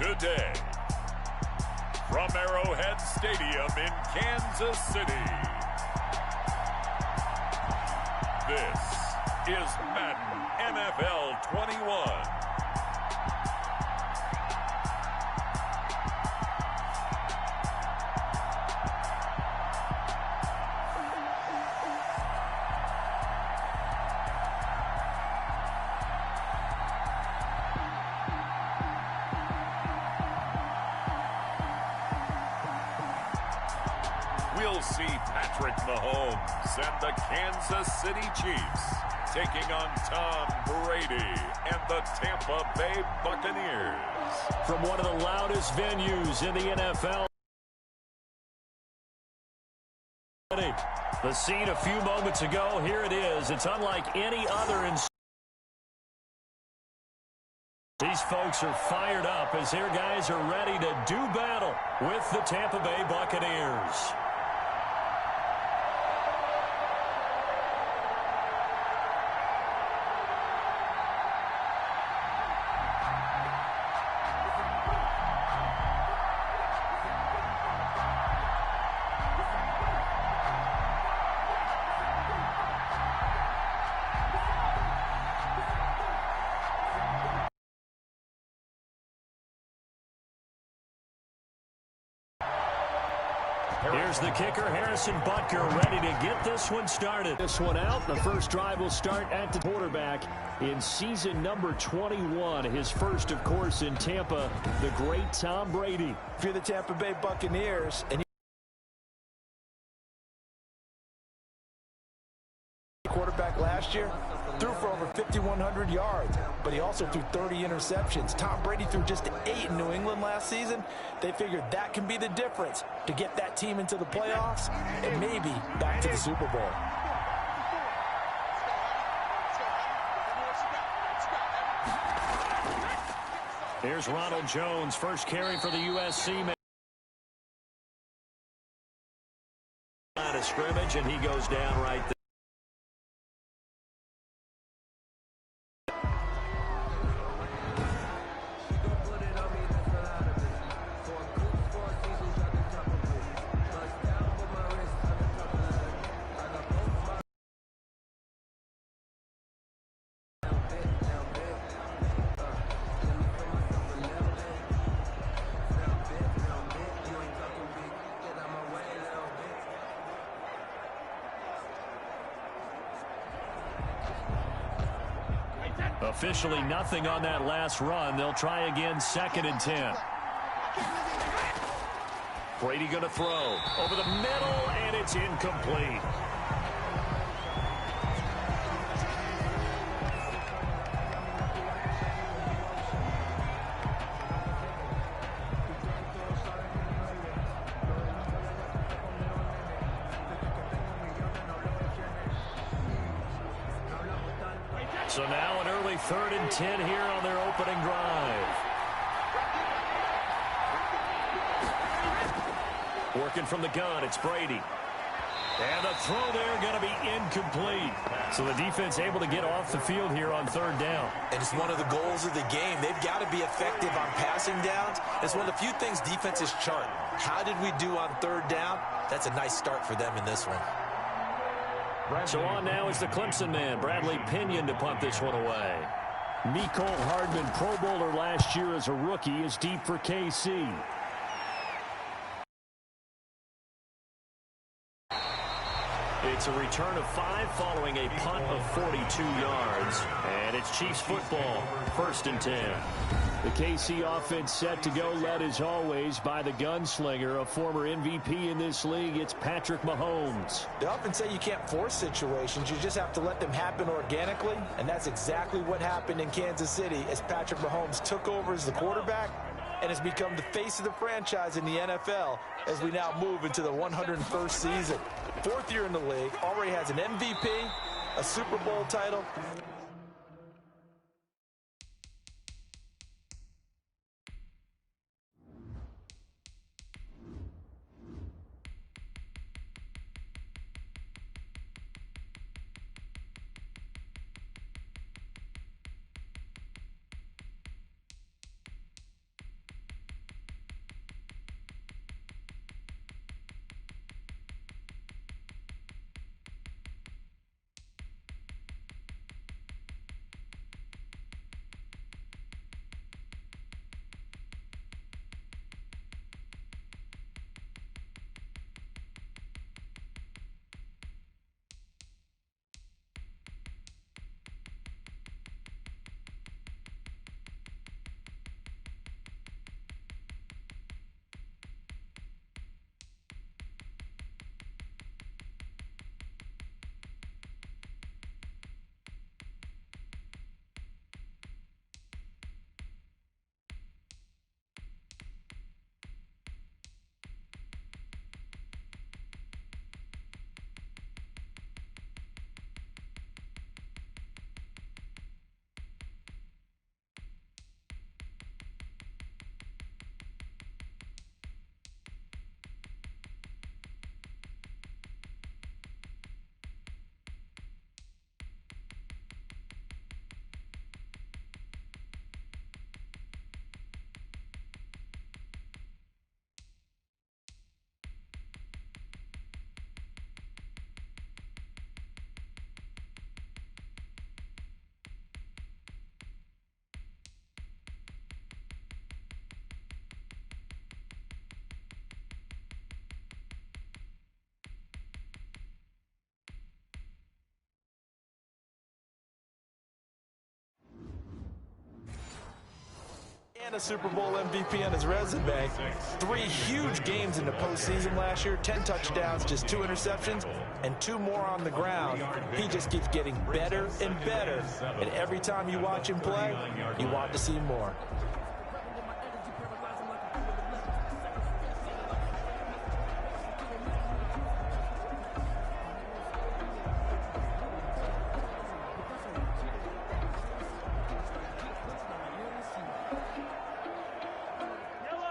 Today, from Arrowhead Stadium in Kansas City, this is Madden NFL 21. We'll see Patrick Mahomes and the Kansas City Chiefs taking on Tom Brady and the Tampa Bay Buccaneers. From one of the loudest venues in the NFL. The scene a few moments ago, here it is. It's unlike any other in. These folks are fired up as their guys are ready to do battle with the Tampa Bay Buccaneers. Here's the kicker, Harrison Butker, ready to get this one started. This one out. The first drive will start at the quarterback in season number 21. His first, of course, in Tampa, the great Tom Brady. If you're the Tampa Bay Buccaneers and quarterback last year, threw for over 5,100 yards, but he also threw 30 interceptions. Tom Brady threw just 8 in New England last season. They figured that can be the difference to get that team into the playoffs and maybe back to the Super Bowl. Here's Ronald Jones, first carry for the USC man. Line of scrimmage, and he goes down right there. Officially nothing on that last run. They'll try again, 2nd and 10. Brady going to throw over the middle, and it's incomplete. So now an early 3rd and 10 here on their opening drive. Working from the gun, it's Brady. And the throw there going to be incomplete. So the defense able to get off the field here on 3rd down. And it's one of the goals of the game. They've got to be effective on passing downs. It's one of the few things defenses chart. How did we do on 3rd down? That's a nice start for them in this one. So on now is the Clemson man, Bradley Pinion, to punt this one away. Mecole Hardman, Pro Bowler last year as a rookie, is deep for KC. It's a return of 5 following a punt of 42 yards. And it's Chiefs football, 1st and 10. The KC offense set to go, led as always by the gunslinger, a former MVP in this league. It's Patrick Mahomes. They often say you can't force situations. You just have to let them happen organically, and that's exactly what happened in Kansas City as Patrick Mahomes took over as the quarterback and has become the face of the franchise in the NFL as we now move into the 101st season. 4th year in the league, already has an MVP, a Super Bowl title. and a Super Bowl MVP on his resume. 3 huge games in the postseason last year, 10 touchdowns, just 2 interceptions, and 2 more on the ground. He just keeps getting better and better, and every time you watch him play, you want to see more.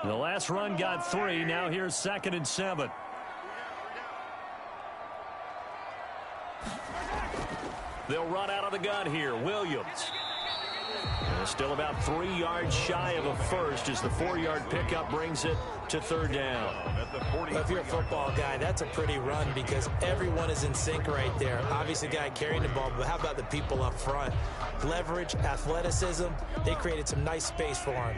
The last run got 3. Now here's 2nd and 7. They'll run out of the gun here. Williams. Still about 3 yards shy of a first as the 4-yard pickup brings it to 3rd down. Well, if you're a football guy, that's a pretty run because everyone is in sync right there. Obviously, the guy carrying the ball, but how about the people up front? Leverage, athleticism, they created some nice space for him.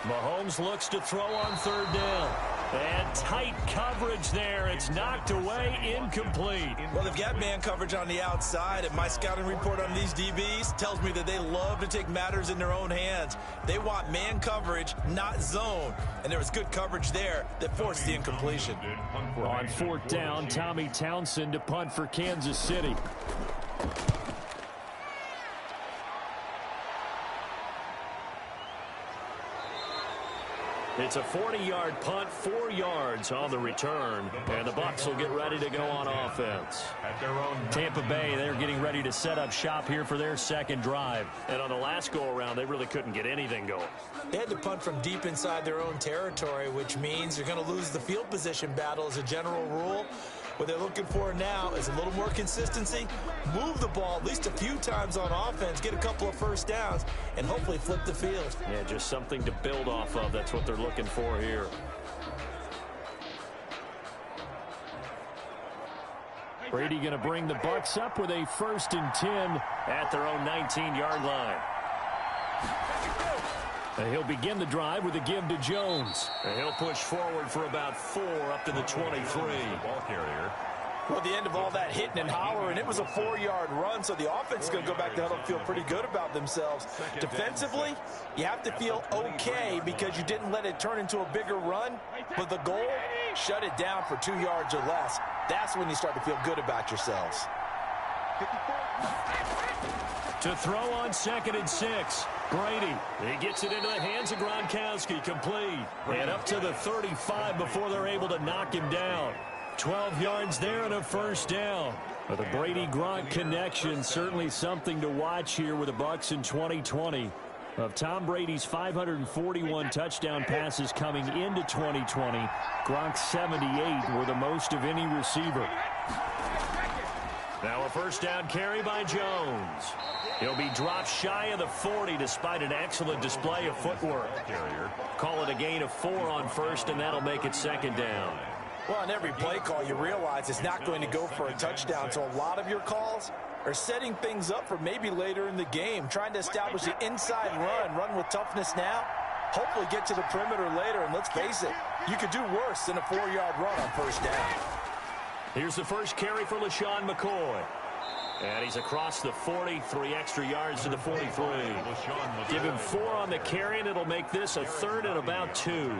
Mahomes looks to throw on 3rd down. And tight coverage there. It's knocked away, incomplete. Well, they've got man coverage on the outside, and my scouting report on these DBs tells me that they love to take matters in their own hands. They want man coverage, not zone. And there was good coverage there that forced the incompletion. On 4th down, Tommy Townsend to punt for Kansas City. It's a 40-yard punt, 4 yards on the return, and the Bucs will get ready to go on offense. Tampa Bay, they're getting ready to set up shop here for their 2nd drive. And on the last go-around, they really couldn't get anything going. They had to punt from deep inside their own territory, which means you're going to lose the field position battle as a general rule. What they're looking for now is a little more consistency, move the ball at least a few times on offense, get a couple of first downs, and hopefully flip the field. Yeah, just something to build off of. That's what they're looking for here. Brady going to bring the Bucs up with a 1st and 10 at their own 19-yard line. And he'll begin the drive with a give to Jones. And he'll push forward for about 4 up to the 23. Ball carrier. Well, at the end of all that hitting and hollering, it was a 4-yard run, so the offense is going to go back to huddle and feel pretty good about themselves. Defensively, you have to feel okay because you didn't let it turn into a bigger run. But the goal, shut it down for 2 yards or less. That's when you start to feel good about yourselves. To throw on 2nd and 6. Brady, he gets it into the hands of Gronkowski, complete. And up to the 35 before they're able to knock him down. 12 yards there and a 1st down. But the Brady-Gronk connection, certainly something to watch here with the Bucs in 2020. Of Tom Brady's 541 touchdown passes coming into 2020, Gronk's 78 were the most of any receiver. Now a 1st down carry by Jones. He'll be dropped shy of the 40 despite an excellent display of footwork. Call it a gain of 4 on 1st, and that'll make it 2nd down. Well, on every play call, you realize it's not going to go for a touchdown, so a lot of your calls are setting things up for maybe later in the game, trying to establish the inside run with toughness now, hopefully get to the perimeter later, and let's face it, you could do worse than a 4-yard run on 1st down. Here's the first carry for LeSean McCoy. And he's across the 40, 3 extra yards to the 43. Give him 4 on the carry, and it'll make this a 3rd and about 2.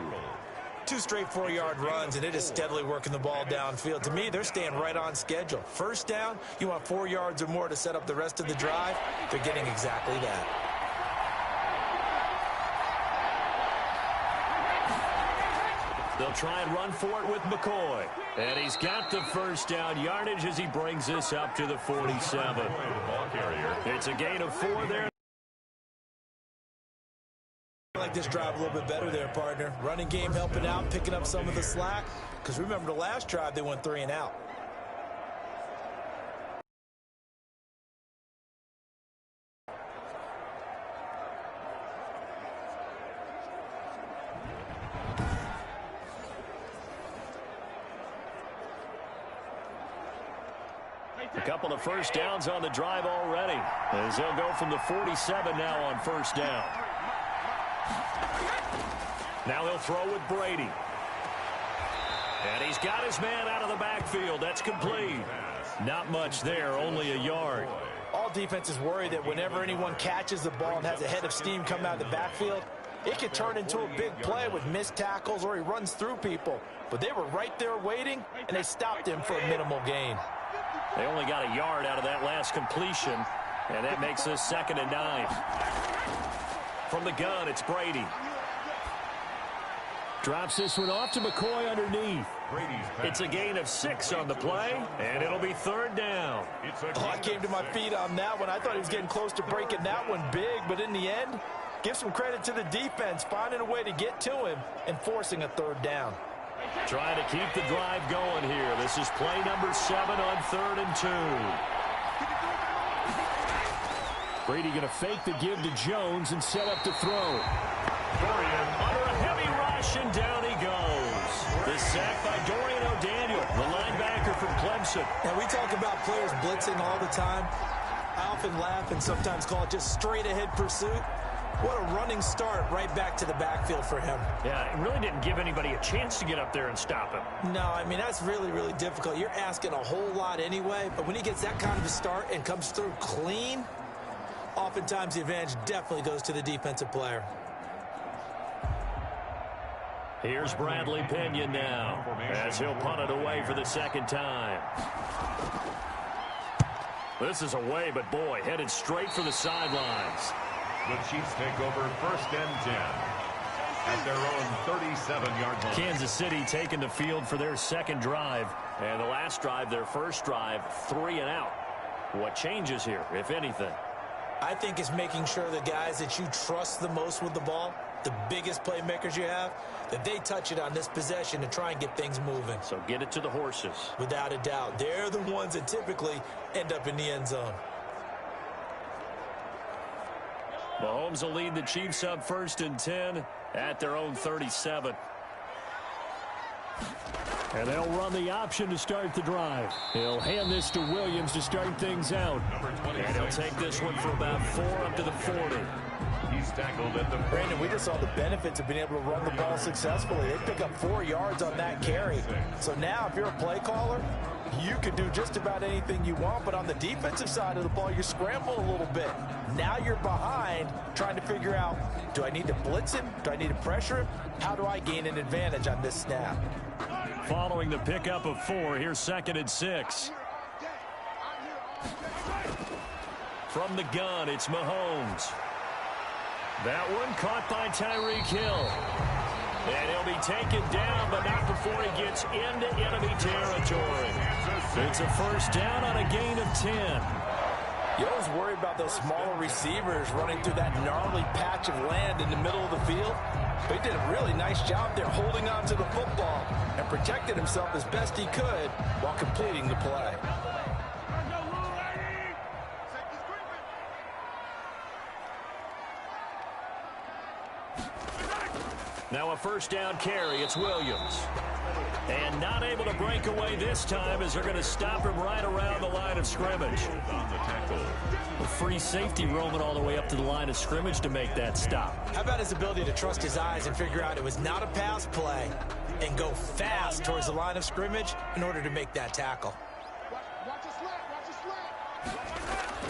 2 straight 4-yard runs, and it is steadily working the ball downfield. To me, they're staying right on schedule. 1st down, you want 4 yards or more to set up the rest of the drive. They're getting exactly that. They'll try and run for it with McCoy. And he's got the 1st down yardage as he brings this up to the 47. It's a gain of 4 there. I like this drive a little bit better there, partner. Running game helping out, picking up some of the slack. Because remember the last drive, they went 3 and out. A couple of 1st downs on the drive already, as they'll go from the 47 now on 1st down. Now he'll throw with Brady. And he's got his man out of the backfield. That's complete. Not much there, only a yard. All defenses worry that whenever anyone catches the ball and has a head of steam come out of the backfield, it could turn into a big play with missed tackles or he runs through people. But they were right there waiting, and they stopped him for a minimal gain. They only got a yard out of that last completion, and that makes this 2nd and 9. From the gun, it's Brady. Drops this one off to McCoy underneath. It's a gain of 6 on the play, and it'll be 3rd down. Oh, I came to my feet on that one. I thought he was getting close to breaking that one big, but in the end, give some credit to the defense, finding a way to get to him and forcing a 3rd down. Trying to keep the drive going here. This is play number 7 on 3rd and 2. Brady going to fake the give to Jones and set up to throw. Dorian under a heavy rush, and down he goes. The sack by Dorian O'Daniel, the linebacker from Clemson. Now, we talk about players blitzing all the time. I often laugh and sometimes call it just straight-ahead pursuit. What a running start right back to the backfield for him. Yeah, it really didn't give anybody a chance to get up there and stop him. No, I mean, that's really, really difficult. You're asking a whole lot anyway, but when he gets that kind of a start and comes through clean, oftentimes the advantage definitely goes to the defensive player. Here's Bradley Pinion now, as he'll punt it away for the 2nd time. This is away, but boy, headed straight for the sidelines. The Chiefs take over 1st and 10 at their own 37-yard line. Kansas City taking the field for their 2nd drive. And the last drive, their 1st drive, 3 and out. What changes here, if anything? I think it's making sure the guys that you trust the most with the ball, the biggest playmakers you have, that they touch it on this possession to try and get things moving. So get it to the horses. Without a doubt. They're the ones that typically end up in the end zone. Mahomes will lead the Chiefs up 1st and 10 at their own 37. And they'll run the option to start the drive. He'll hand this to Williams to start things out. And he'll take this one for about 4 up to the 40. He's tackled at the... Brandon, we just saw the benefits of being able to run the ball successfully. They pick up 4 yards on that carry. So now if you're a play caller, you can do just about anything you want, but on the defensive side of the ball, you scramble a little bit. Now you're behind trying to figure out, do I need to blitz him? Do I need to pressure him? How do I gain an advantage on this snap? Following the pickup of 4, here's 2nd and 6. From the gun, it's Mahomes. That one caught by Tyreek Hill. And he'll be taken down, but not before he gets into enemy territory. It's a 1st down on a gain of 10. You always worry about those smaller receivers running through that gnarly patch of land in the middle of the field. But he did a really nice job there holding on to the football and protected himself as best he could while completing the play. Now a 1st down carry. It's Williams. And not able to break away this time as they're going to stop him right around the line of scrimmage. On the tackle. A free safety roaming all the way up to the line of scrimmage to make that stop. How about his ability to trust his eyes and figure out it was not a pass play and go fast towards the line of scrimmage in order to make that tackle?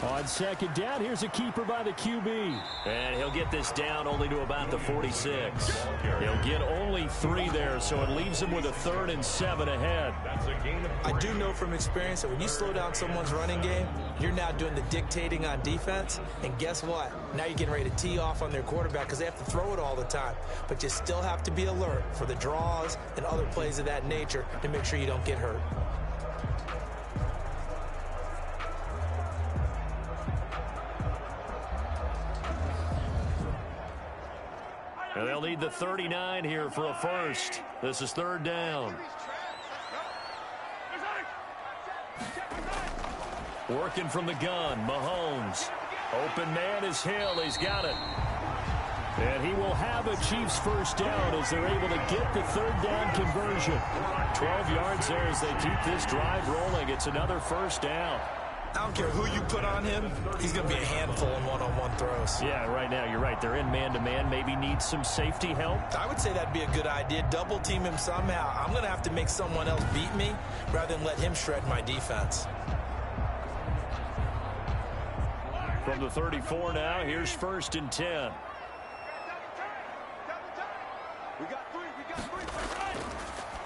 On 2nd down, here's a keeper by the QB. And he'll get this down only to about the 46. He'll get only 3 there, so it leaves him with a 3rd and 7 ahead. I do know from experience that when you slow down someone's running game, you're now doing the dictating on defense. And guess what? Now you're getting ready to tee off on their quarterback because they have to throw it all the time. But you still have to be alert for the draws and other plays of that nature to make sure you don't get hurt. And they'll need the 39 here for a 1st. This is 3rd down. Working from the gun, Mahomes. Open man is Hill. He's got it. And he will have a Chiefs 1st down as they're able to get the 3rd down conversion. 12 yards there as they keep this drive rolling. It's another 1st down. I don't care who you put on him, he's going to be a handful in one-on-one throws. Yeah, right now, you're right. They're in man-to-man. Maybe need some safety help. I would say that'd be a good idea. Double team him somehow. I'm going to have to make someone else beat me rather than let him shred my defense. From the 34 now, here's 1st and 10.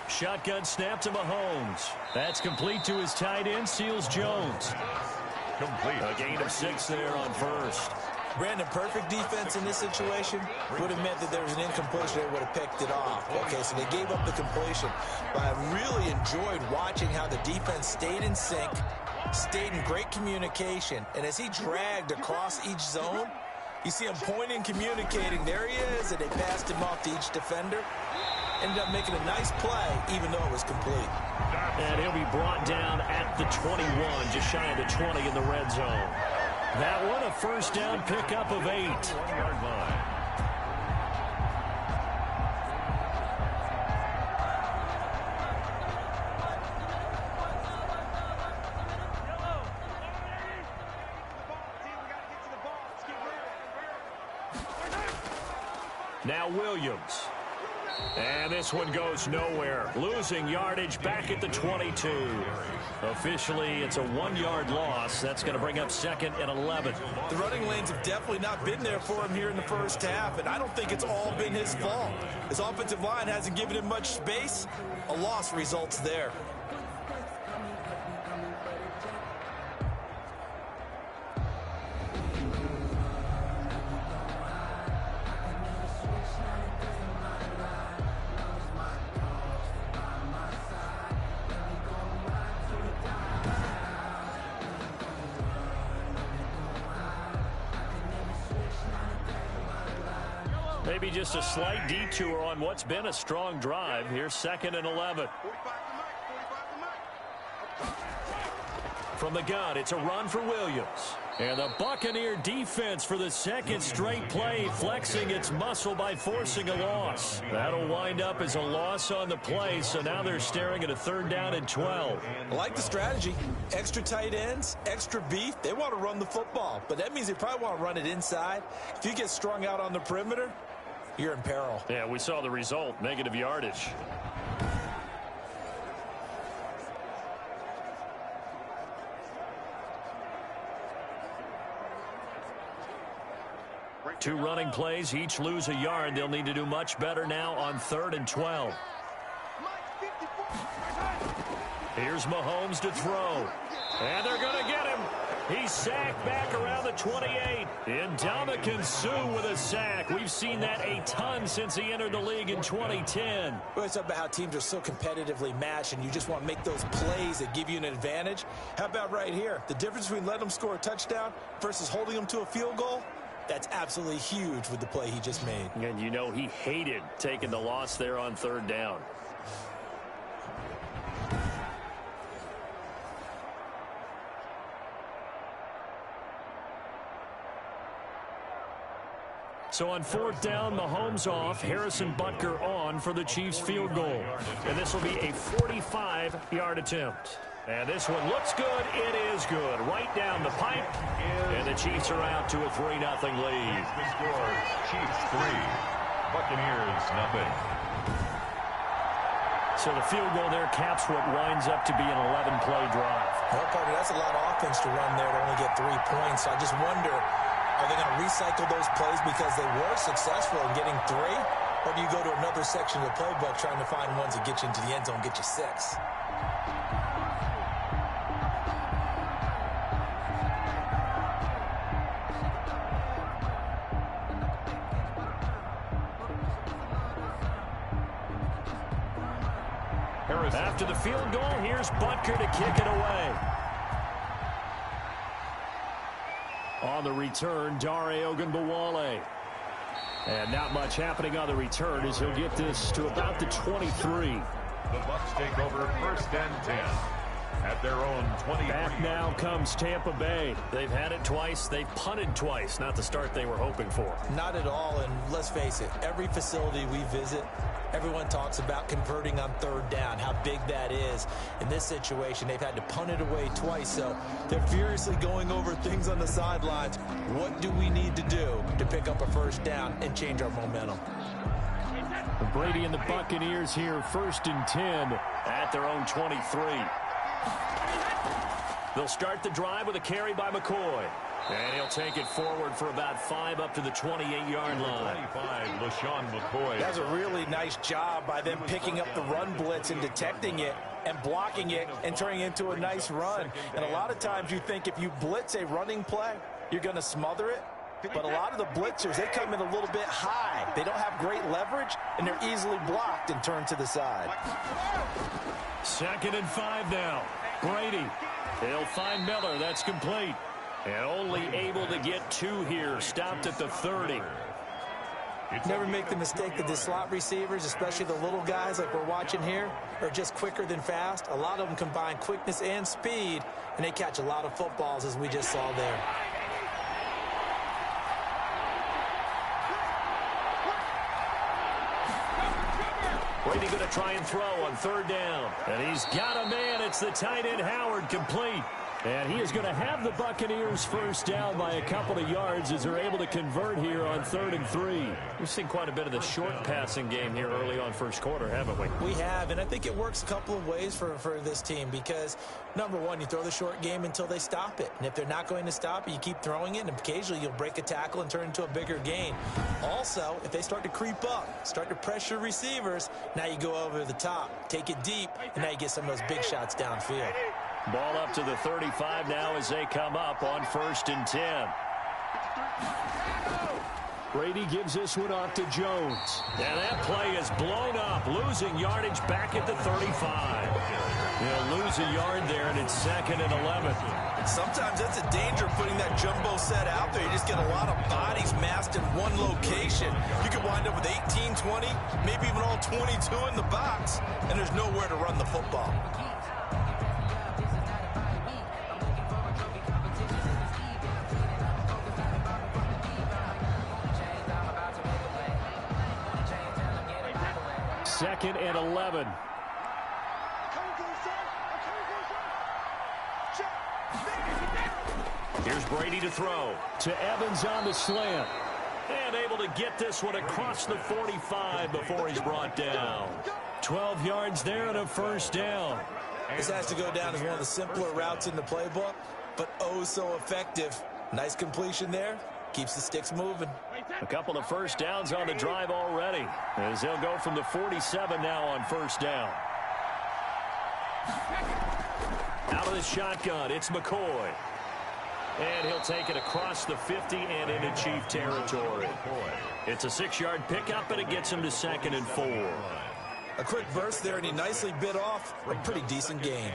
Shotgun snap to Mahomes. That's complete to his tight end, Seals-Jones. Complete. A gain of 6 there on 1st. Brandon, perfect defense in this situation would have meant that there was an incompletion. They would have picked it off. Okay, so they gave up the completion. But I really enjoyed watching how the defense stayed in sync, stayed in great communication. And as he dragged across each zone, you see him pointing, communicating. There he is, and they passed him off to each defender. Ended up making a nice play, even though it was complete. And he'll be brought down at the 21, just shy of the 20 in the red zone. That one a 1st down pickup of 8. 1-yard line. Now Williams. And this one goes nowhere. Losing yardage back at the 22. Officially, it's a 1-yard loss. That's going to bring up 2nd and 11. The running lanes have definitely not been there for him here in the first half, and I don't think it's all been his fault. His offensive line hasn't given him much space. A loss results there. Maybe just a slight detour on what's been a strong drive. Here's 2nd and 11. From the gun, it's a run for Williams. And the Buccaneer defense for the 2nd straight play, flexing its muscle by forcing a loss. That'll wind up as a loss on the play, so now they're staring at a 3rd down and 12. I like the strategy. Extra tight ends, extra beef. They want to run the football, but that means they probably want to run it inside. If you get strung out on the perimeter, you're in peril. Yeah, we saw the result, negative yardage. Two running plays, each lose a yard. They'll need to do much better now on 3rd and 12. Here's Mahomes to throw. And they're going to get him. He's sacked back around the 28. Ndamukong Suh with a sack. We've seen that a ton since he entered the league in 2010. We always talk about how teams are so competitively matched, and you just want to make those plays that give you an advantage. How about right here? The difference between letting them score a touchdown versus holding them to a field goal? That's absolutely huge with the play he just made. And you know he hated taking the loss there on 3rd down. So on 4th down, Mahomes off, Harrison Butker on for the Chiefs field goal. And this will be a 45-yard attempt. And this one looks good. It is good. Right down the pipe. And the Chiefs are out to a 3-0 lead. The score, Chiefs 3, Buccaneers 0. So the field goal there caps what winds up to be an 11-play drive. Well, Carter, that's a lot of offense to run there to only get 3 points. I just wonder, are they going to recycle those plays because they were successful in getting 3? Or do you go to another section of the playbook trying to find ones that get you into the end zone, get you 6? After the field goal, here's Butker to kick it away. On the return, Dare Ogunbowale. And not much happening on the return as he'll get this to about the 23. The Bucs take over 1st and 10 at their own 20. Back now comes Tampa Bay. They've had it twice. They've punted twice. Not the start they were hoping for. Not at all, and let's face it, every facility we visit, everyone talks about converting on 3rd down, how big that is. In this situation, they've had to punt it away twice, so they're furiously going over things on the sidelines. What do we need to do to pick up a 1st down and change our momentum? Brady and the Buccaneers here, 1st and 10 at their own 23. They'll start the drive with a carry by McCoy. And he'll take it forward for about 5 up to the 28-yard line. 25, LaShawn McCoy. That's a really nice job by them picking up the run blitz and detecting it and blocking it and turning it into a nice run. And a lot of times you think if you blitz a running play, you're going to smother it. But a lot of the blitzers, they come in a little bit high. They don't have great leverage, and they're easily blocked and turned to the side. 2nd and 5 now. Brady. He'll find Miller. That's complete. And only able to get 2 here. Stopped at the 30. Never make the mistake that the slot receivers, especially the little guys like we're watching here, are just quicker than fast. A lot of them combine quickness and speed, and they catch a lot of footballs, as we just saw there. Brady going to try and throw on 3rd down. And he's got a man. It's the tight end, Howard, complete. And he is going to have the Buccaneers first down by a couple of yards as they're able to convert here on 3rd and 3. We've seen quite a bit of the short passing game here early on first quarter, haven't we? We have, and I think it works a couple of ways for this team because, number one, you throw the short game until they stop it. And if they're not going to stop it, you keep throwing it, and occasionally you'll break a tackle and turn into a bigger gain. Also, if they start to creep up, start to pressure receivers, now you go over the top, take it deep, and now you get some of those big shots downfield. Ball up to the 35 now as they come up on 1st and 10. Brady gives this one off to Jones. And that play is blown up, losing yardage back at the 35. They'll lose a yard there, and it's 2nd and 11. Sometimes that's a danger putting that jumbo set out there. You just get a lot of bodies massed in one location. You could wind up with 18, 20, maybe even all 22 in the box, and there's nowhere to run the football. Second and 11. Here's Brady to throw. To Evans on the slant. And able to get this one across the 45 before he's brought down. 12 yards there and a first down. This has to go down as one of the simpler routes in the playbook, but oh so effective. Nice completion there. Keeps the sticks moving. A couple of first downs on the drive already, as they'll go from the 47 now on first down. Out of the shotgun, it's McCoy. And he'll take it across the 50 and into Chief territory. It's a 6-yard pickup, and it gets him to 2nd and 4. A quick burst there, and he nicely bit off a pretty decent gain.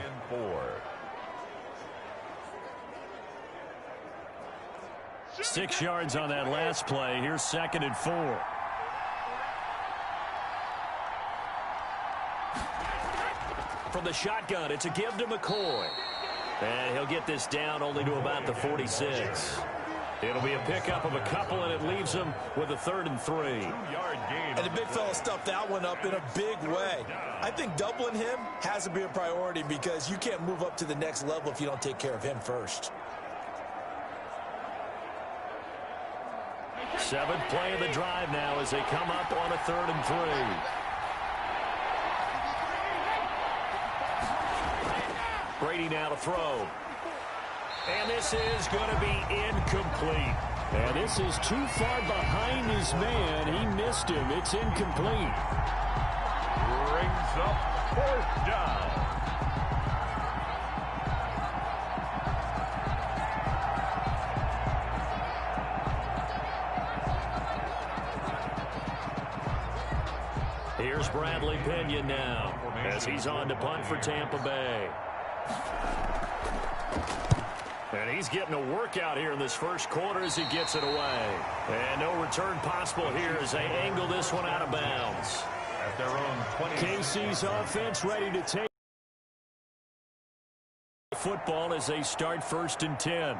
6 yards on that last play. Here's 2nd and 4. From the shotgun, it's a give to McCoy. And he'll get this down only to about the 46. It'll be a pickup of a couple, and it leaves him with a 3rd and 3. And the big fella stuffed that one up in a big way. I think doubling him has to be a priority because you can't move up to the next level if you don't take care of him first. 7th play of the drive now as they come up on a 3rd and 3. Brady now to throw. And this is going to be incomplete. And this is too far behind his man. He missed him. It's incomplete. Brings up 4th down. Here's Bradley Pinion now as he's on to punt for Tampa Bay. And he's getting a workout here in this first quarter as he gets it away. And no return possible here as they angle this one out of bounds. At their own 20. KC's offense ready to take football as they start 1st and 10.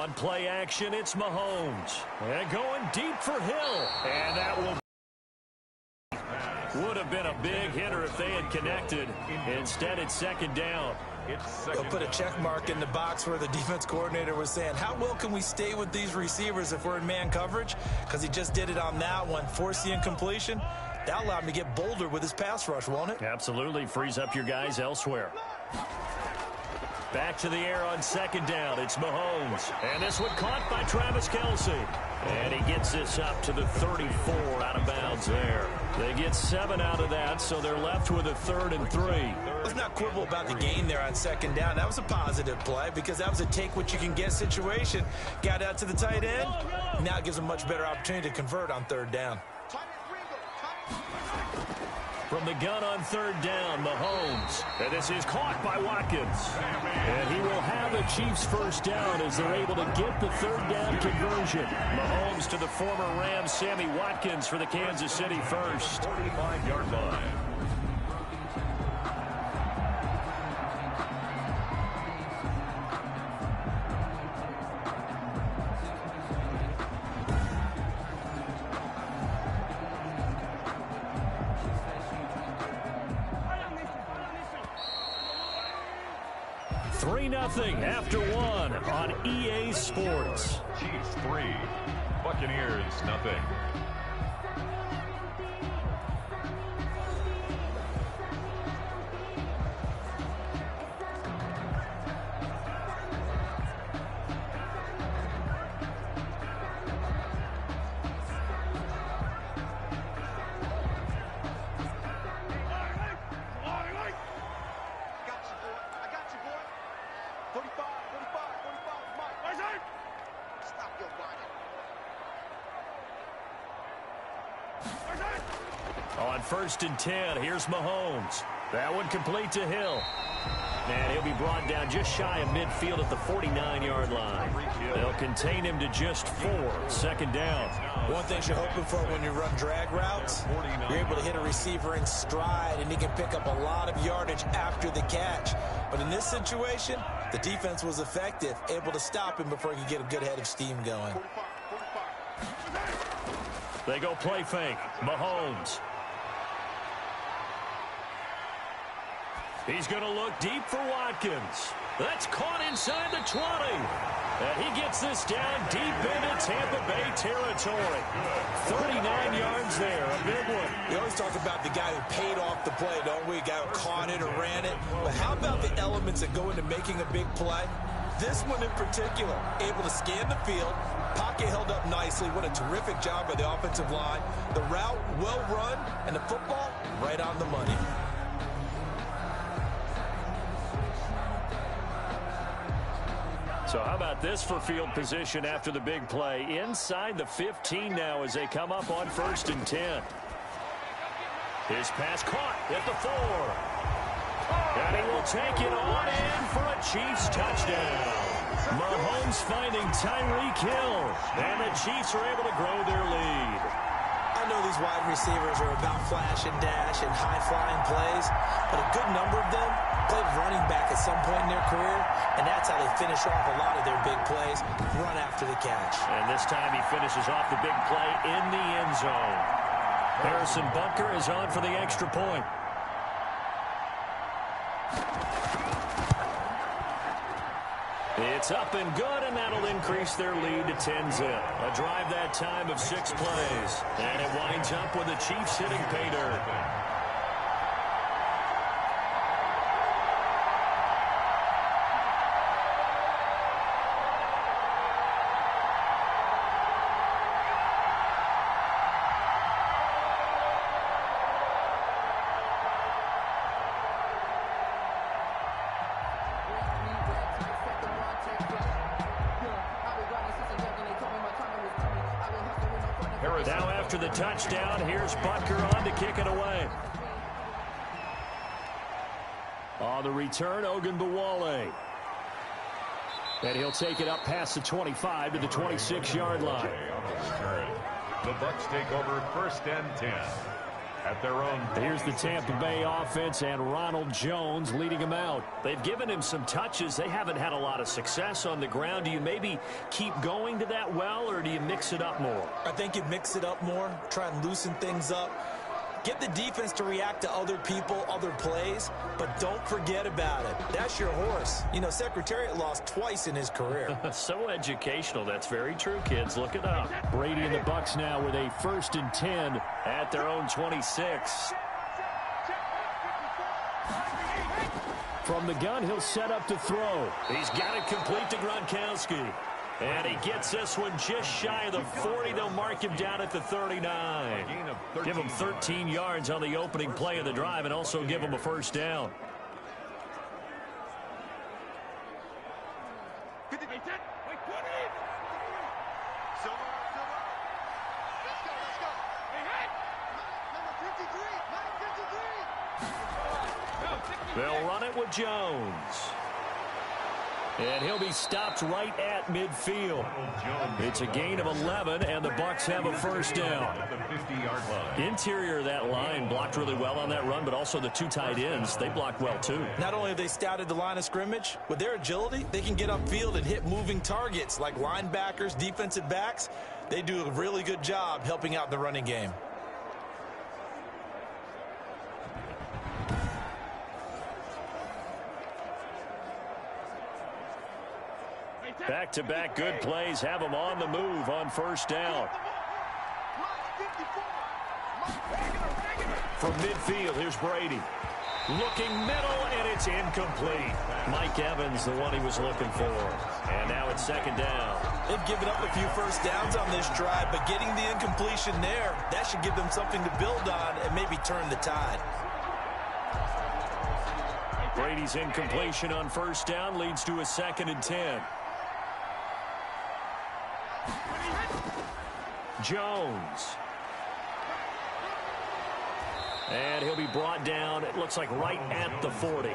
On play action, it's Mahomes. And going deep for Hill. And that would have been a big hitter if they had connected. Instead, it's second down. They'll put a check mark in the box where the defense coordinator was saying, how well can we stay with these receivers if we're in man coverage? Because he just did it on that one, forced the incompletion. That allowed him to get bolder with his pass rush, won't it? Absolutely. Frees up your guys elsewhere. Back to the air on second down. It's Mahomes. And this one caught by Travis Kelce. And he gets this up to the 34 out of bounds there. They get 7 out of that, so they're left with a 3rd and 3. Let's not quibble about the gain there on second down. That was a positive play because that was a take-what-you-can-get situation. Got out to the tight end. Now it gives them a much better opportunity to convert on 3rd down. From the gun on 3rd down, Mahomes. And this is caught by Watkins. And he will have the Chiefs first down as they're able to get the 3rd down conversion. Mahomes to the former Rams, Sammy Watkins for the Kansas City first. 45-yard line. Nothing after 1 on EA Sports. Chiefs 3, Buccaneers nothing. On 1st and 10, here's Mahomes. That one complete to Hill. And he'll be brought down just shy of midfield at the 49-yard line. They'll contain him to just 4. 2nd down. One thing you're hoping for when you run drag routes, you're able to hit a receiver in stride, and he can pick up a lot of yardage after the catch. But in this situation, the defense was effective, able to stop him before he could get a good head of steam going. They go play fake. Mahomes. He's going to look deep for Watkins. That's caught inside the 20. And he gets this down deep into Tampa Bay territory. 39 yards there, a big one. We always talk about the guy who paid off the play, don't we? A guy who caught it or ran it. But how about the elements that go into making a big play? This one in particular, able to scan the field. Pocket held up nicely. What a terrific job by the offensive line. The route, well run, and the football, right on the money. So how about this for field position after the big play? Inside the 15 now as they come up on 1st and 10. His pass caught at the 4. And he will take it on in for a Chiefs touchdown. Mahomes finding Tyreek Hill. And the Chiefs are able to grow their lead. I know these wide receivers are about flash and dash and high-flying plays, but a good number of them played running back at some point in their career, and that's how they finish off a lot of their big plays, run after the catch. And this time he finishes off the big play in the end zone. Harrison Butker is on for the extra point. It's up and good, and that'll increase their lead to 10-zip. A drive that time of 6 plays. And it winds up with the Chiefs hitting pay dirt. Now after the touchdown, here's Butker on to kick it away. On the return, Ogunbowale. And he'll take it up past the 25 to the 26-yard line. The Bucs take over 1st and 10. at their own. Here's the Tampa Bay offense and Ronald Jones leading them out. They've given him some touches. They haven't had a lot of success on the ground. Do you maybe keep going to that well, or do you mix it up more? I think you mix it up more, try and loosen things up. Get the defense to react to other people, other plays, but don't forget about it. That's your horse. You know, Secretariat lost twice in his career. So educational. That's very true, kids. Look it up. Brady and the Bucs now with a 1st and 10 at their own 26. From the gun, he'll set up to throw. He's got it complete to Gronkowski. And he gets this one just shy of the 40. They'll mark him down at the 39. Give him 13 yards on the opening play of the drive and also give him a first down. They'll run it with Jones. And he'll be stopped right at midfield. It's a gain of 11, and the Bucs have a first down. Interior of that line blocked really well on that run, but also the two tight ends, they blocked well too. Not only have they scouted the line of scrimmage, with their agility, they can get upfield and hit moving targets like linebackers, defensive backs. They do a really good job helping out the running game. Back-to-back good plays have them on the move on first down. From midfield, here's Brady. Looking middle, and it's incomplete. Mike Evans, the one he was looking for. And now it's second down. They've given up a few first downs on this drive, but getting the incompletion there, that should give them something to build on and maybe turn the tide. Brady's incompletion on first down leads to a 2nd and 10. Jones. And he'll be brought down, it looks like right at the 40.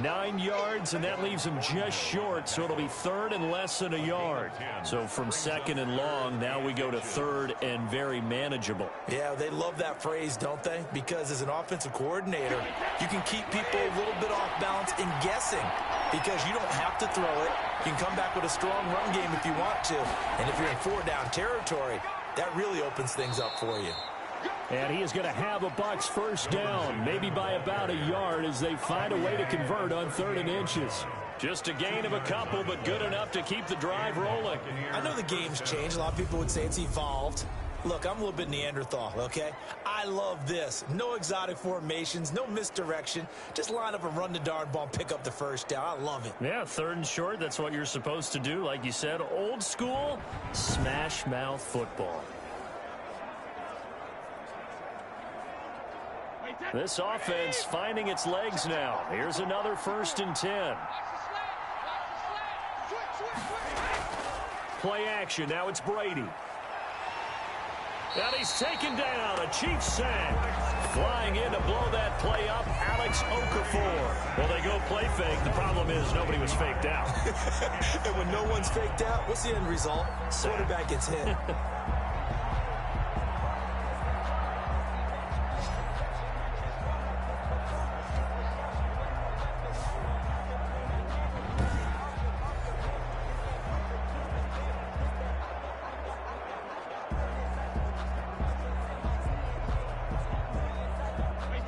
9 yards, and that leaves him just short, so it'll be 3rd and less than a yard. So from 2nd and long, now we go to 3rd and very manageable. Yeah, they love that phrase, don't they? Because as an offensive coordinator, you can keep people a little bit off balance in guessing because you don't have to throw it. You can come back with a strong run game if you want to. And if you're in 4-down territory, that really opens things up for you. And he is going to have a Bucs first down, maybe by about a yard as they find a way to convert on 3rd and inches. Just a gain of a couple, but good enough to keep the drive rolling. I know the game's changed. A lot of people would say it's evolved. Look, I'm a little bit Neanderthal, okay? I love this. No exotic formations, no misdirection. Just line up and run the darn ball and pick up the first down. I love it. Yeah, 3rd and short, that's what you're supposed to do. Like you said, old school, smash mouth football. This offense finding its legs now. Here's another 1st and 10. Play action. Now it's Brady. And he's taken down. A Chiefs sack. Flying in to blow that play up, Alex Okafor. Well, they go play fake. The problem is nobody was faked out. And when no one's faked out, what's the end result? Quarterback gets hit.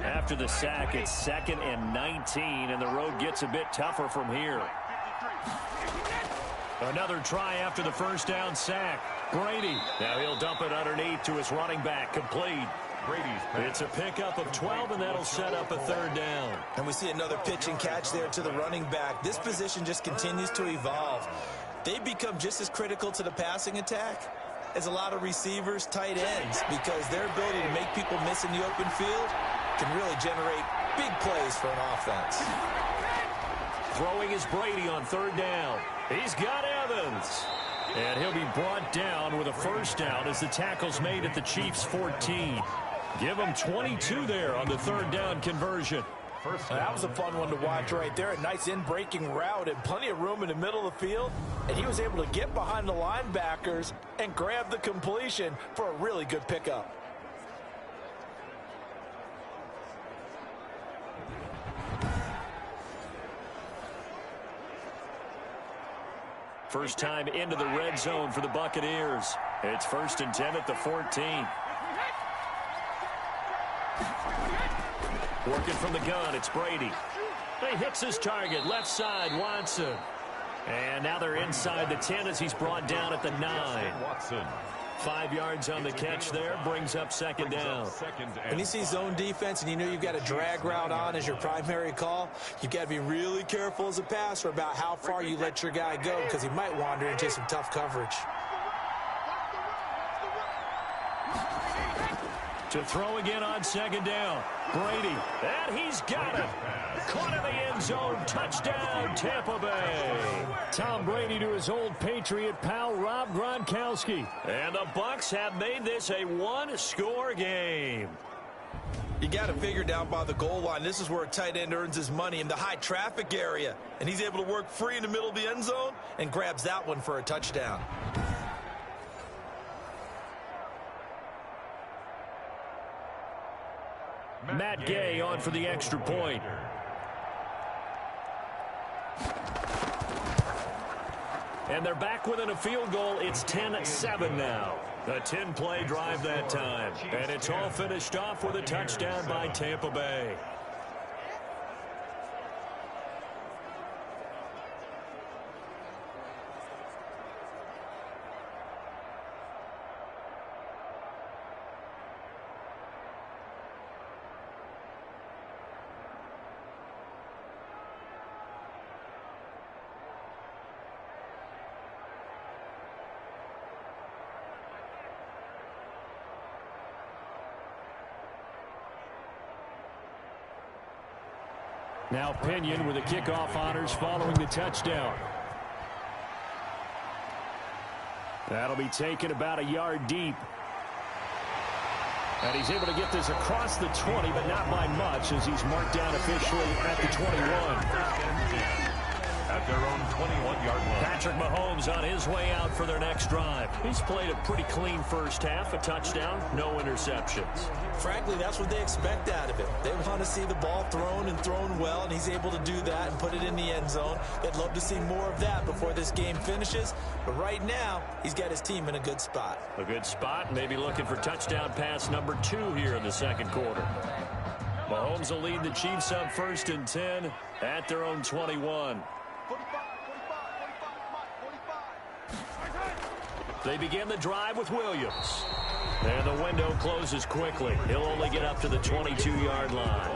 After the sack, it's 2nd and 19, and the road gets a bit tougher from here. Another try after the first down sack. Brady. Now he'll dump it underneath to his running back. Complete. It's a pickup of 12, and that'll set up a 3rd down. And we see another pitch and catch there to the running back. This position just continues to evolve. They become just as critical to the passing attack as a lot of receivers, tight ends, because their ability to make people miss in the open field can really generate big plays for an offense. Throwing is Brady on 3rd down. He's got Evans. And he'll be brought down with a first down as the tackle's made at the Chiefs' 14. Give him 22 there on the 3rd down conversion. That was a fun one to watch right there. A nice in-breaking route and plenty of room in the middle of the field. And he was able to get behind the linebackers and grab the completion for a really good pickup. First time into the red zone for the Buccaneers. It's 1st and 10 at the 14. Working from the gun, it's Brady. He hits his target, left side, Watson. And now they're inside the 10 as he's brought down at the 9. Watson. 5 yards on the catch there, brings up 2nd down. When you see zone defense and you know you've got a drag route on as your primary call, you've got to be really careful as a passer about how far you let your guy go because he might wander into some tough coverage. To throw again on 2nd down. Brady, and he's got it. Caught in the end zone. Touchdown, Tampa Bay. Tom Brady to his old Patriot pal, Rob Gronkowski. And the Bucs have made this a one-score game. You got to figure down by the goal line. This is where a tight end earns his money in the high traffic area. And he's able to work free in the middle of the end zone and grabs that one for a touchdown. Matt Gay on for the extra point. And they're back within a field goal. It's 10-7 now. A 10-play drive that time. And it's all finished off with a touchdown by Tampa Bay. Now Pinion with the kickoff honors following the touchdown. That'll be taken about a yard deep. And he's able to get this across the 20, but not by much as he's marked down officially at the 21. At their own 21-yard line. Patrick Mahomes on his way out for their next drive. He's played a pretty clean first half, a touchdown, no interceptions. Frankly, that's what they expect out of him. They want to see the ball thrown and thrown well, and he's able to do that and put it in the end zone. They'd love to see more of that before this game finishes. But right now, he's got his team in a good spot. A good spot, maybe looking for touchdown pass number 2 here in the second quarter. Mahomes will lead the Chiefs up 1st and 10 at their own 21. They begin the drive with Williams. And the window closes quickly. He'll only get up to the 22-yard line.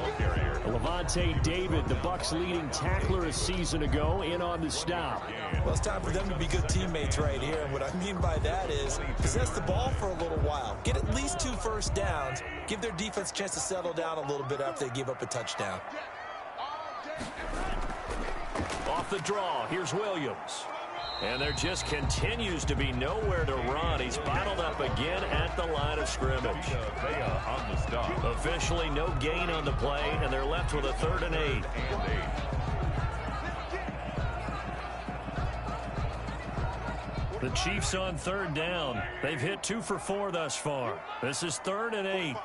Lavonte David, the Bucs' leading tackler a season ago, in on the stop. Well, it's time for them to be good teammates right here. And what I mean by that is possess the ball for a little while. Get at least 2 first downs. Give their defense a chance to settle down a little bit after they give up a touchdown. Off the draw, here's Williams. And there just continues to be nowhere to run. He's bottled up again at the line of scrimmage. On the stop. Officially no gain on the play, and they're left with a 3rd and 8. The Chiefs on 3rd down. They've hit 2 for 4 thus far. This is 3rd and 8.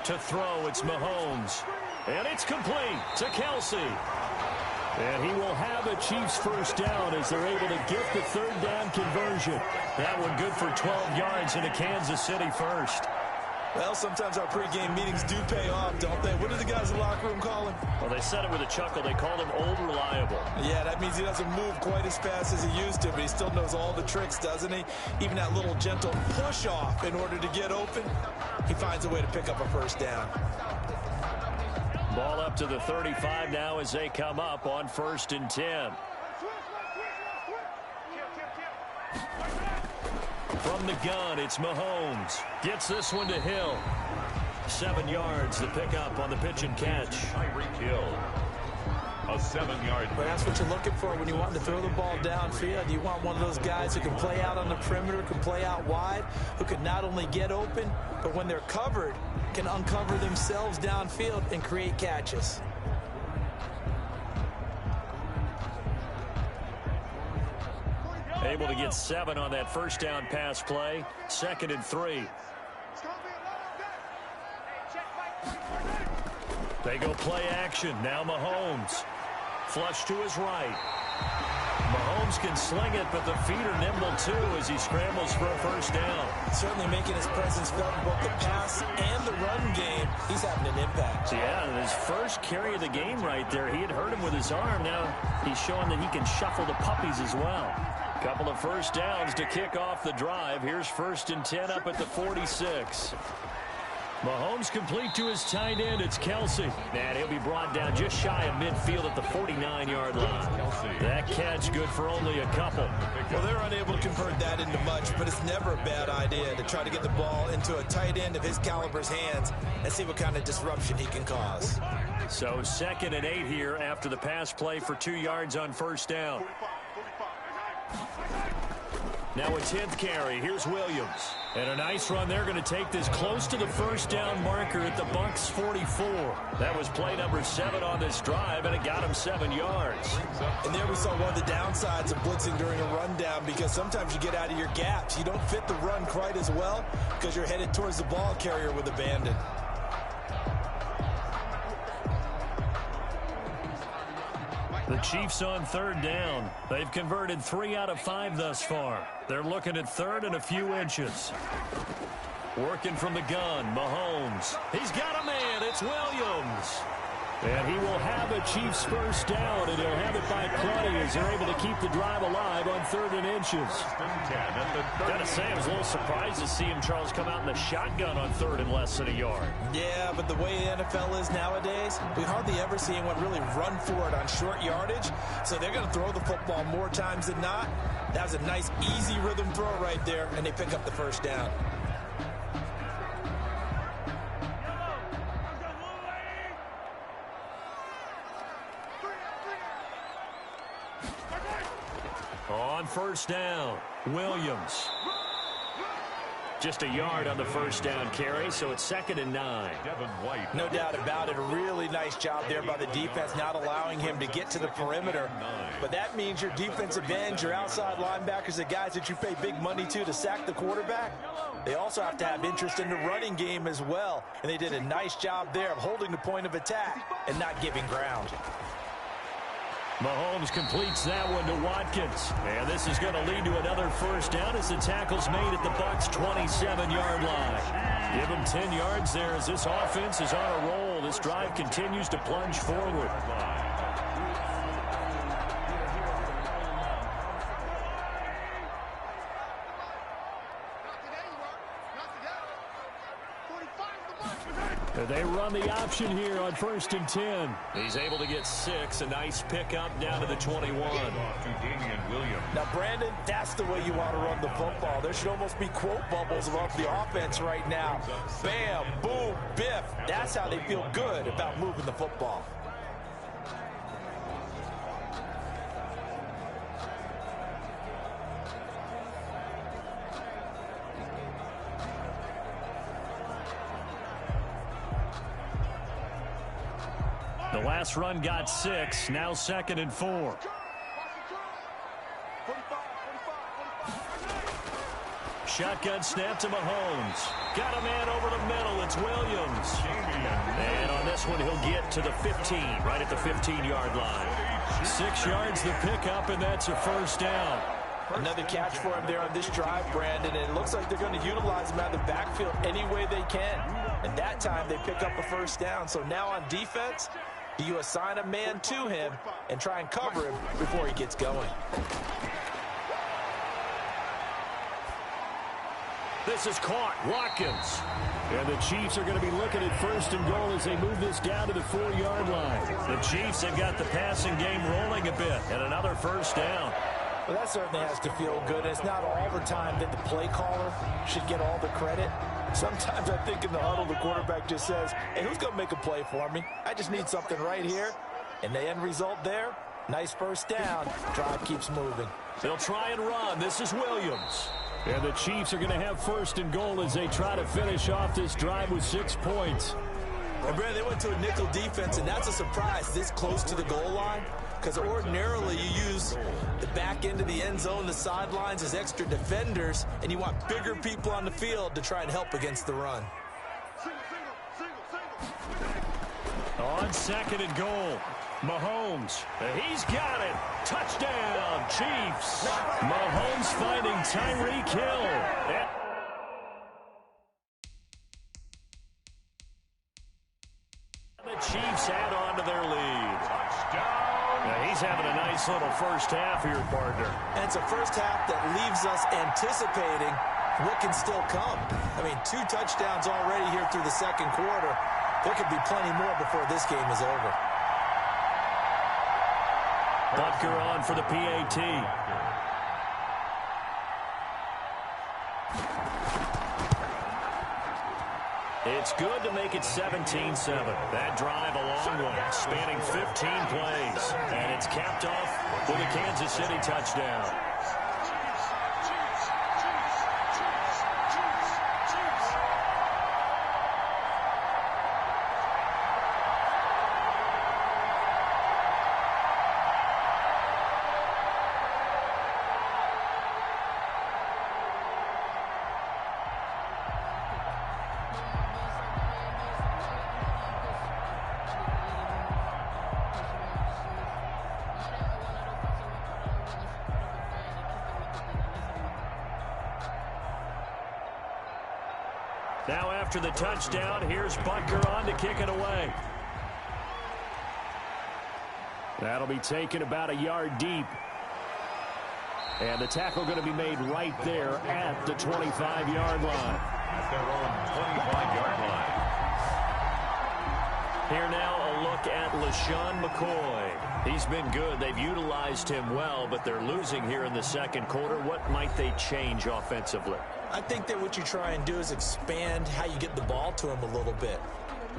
To throw, it's Mahomes. And it's complete to Kelsey. And he will have a Chiefs first down as they're able to get the 3rd down conversion. That one good for 12 yards into Kansas City first. Well, sometimes our pregame meetings do pay off, don't they? What do the guys in the locker room call him? Well, they said it with a chuckle. They called him Old Reliable. Yeah, that means he doesn't move quite as fast as he used to, but he still knows all the tricks, doesn't he? Even that little gentle push-off in order to get open, he finds a way to pick up a first down. Ball up to the 35 now as they come up on 1st and 10. From the gun, it's Mahomes. Gets this one to Hill. 7 yards to pick up on the pitch and catch. Tyreek Hill. A 7-yard. But that's what you're looking for when you want to throw the ball downfield. You want one of those guys who can play out on the perimeter, can play out wide, who can not only get open, but when they're covered, can uncover themselves downfield and create catches. Able to get 7 on that first down pass play. 2nd and 3. They go play action. Now Mahomes. Flush to his right. Mahomes can sling it, but the feet are nimble too as he scrambles for a first down. Certainly making his presence felt in both the pass and the run game. He's having an impact. Yeah, and his first carry of the game right there, he had hurt him with his arm. Now he's showing that he can shuffle the puppies as well. Couple of first downs to kick off the drive. Here's 1st and 10 up at the 46. Mahomes complete to his tight end. It's Kelsey. And he'll be brought down just shy of midfield at the 49-yard line. That catch good for only a couple. Well, they're unable to convert that into much, but it's never a bad idea to try to get the ball into a tight end of his caliber's hands and see what kind of disruption he can cause. So 2nd and 8 here after the pass play for 2 yards on first down. Now a 10th carry. Here's Williams. And a nice run. They're going to take this close to the first down marker at the Bucs 44. That was play number 7 on this drive, and it got him 7 yards. And there we saw one of the downsides of blitzing during a rundown, because sometimes you get out of your gaps. You don't fit the run quite as well because you're headed towards the ball carrier with abandon. The Chiefs on 3rd down. They've converted 3 out of 5 thus far. They're looking at 3rd and a few inches. Working from the gun, Mahomes. He's got a man. It's Williams. And he will have a Chiefs first down, and he'll have it by plenty as they're able to keep the drive alive on 3rd and inches. Gotta say, I was a little surprised to see him, Charles, come out in the shotgun on 3rd and less than a yard. Yeah, but the way the NFL is nowadays, we hardly ever see anyone really run for it on short yardage. So they're going to throw the football more times than not. That was a nice, easy rhythm throw right there, and they pick up the first down. On first down, Williams. Just a yard on the first down carry, so it's 2nd and 9. No doubt about it. A really nice job there by the defense, not allowing him to get to the perimeter. But that means your defensive ends, your outside linebackers, the guys that you pay big money to sack the quarterback, they also have to have interest in the running game as well. And they did a nice job there of holding the point of attack and not giving ground. Mahomes completes that one to Watkins. And this is going to lead to another first down as the tackle's made at the Bucs' 27-yard line. Give him 10 yards there as this offense is on a roll. This drive continues to plunge forward. They run the option here on 1st and 10. He's able to get 6. A nice pickup down to the 21. Now, Brandon, that's the way you want to run the football. There should almost be quote bubbles about the offense right now. Bam, boom, biff. That's how they feel good about moving the football. The last run got 6. Now 2nd and 4. Shotgun snap to Mahomes. Got a man over the middle. It's Williams. And on this one, he'll get to the 15, right at the 15-yard line. 6 yards the pickup, and that's a first down. Another catch for him there on this drive, Brandon. And it looks like they're going to utilize him out of the backfield any way they can. And that time, they pick up a first down. So now on defense, you assign a man to him and try and cover him before he gets going. This is caught. Watkins. And the Chiefs are going to be looking at 1st and goal as they move this down to the 4-yard line. The Chiefs have got the passing game rolling a bit. And another first down. Well, that certainly has to feel good. It's not all the time that the play caller should get all the credit. Sometimes I think in the huddle, the quarterback just says, hey, who's going to make a play for me? I just need something right here. And the end result there, nice first down. Drive keeps moving. They'll try and run. This is Williams. And the Chiefs are going to have 1st and goal as they try to finish off this drive with 6 points. And Brad, they went to a nickel defense, and that's a surprise this close to the goal line. Because ordinarily you use the back end of the end zone, the sidelines as extra defenders, and you want bigger people on the field to try and help against the run. On 2nd and goal. Mahomes. He's got it. Touchdown, Chiefs. Mahomes finding Tyreek Hill. The Chiefs add on to their lead. Touchdown. Now he's having a nice little first half here, partner. And it's a first half that leaves us anticipating what can still come. I mean, 2 touchdowns already here through the second quarter. There could be plenty more before this game is over. Butker on for the PAT. It's good to make it 17-7. That drive a long one, spanning 15 plays. And it's capped off with a Kansas City touchdown. Now after the touchdown, here's Butker on to kick it away. That'll be taken about a yard deep. And the tackle going to be made right there at the 25-yard line. At their own 25-yard line. Here now a look at LeSean McCoy. He's been good. They've utilized him well, but they're losing here in the second quarter. What might they change offensively? I think that what you try and do is expand how you get the ball to him a little bit.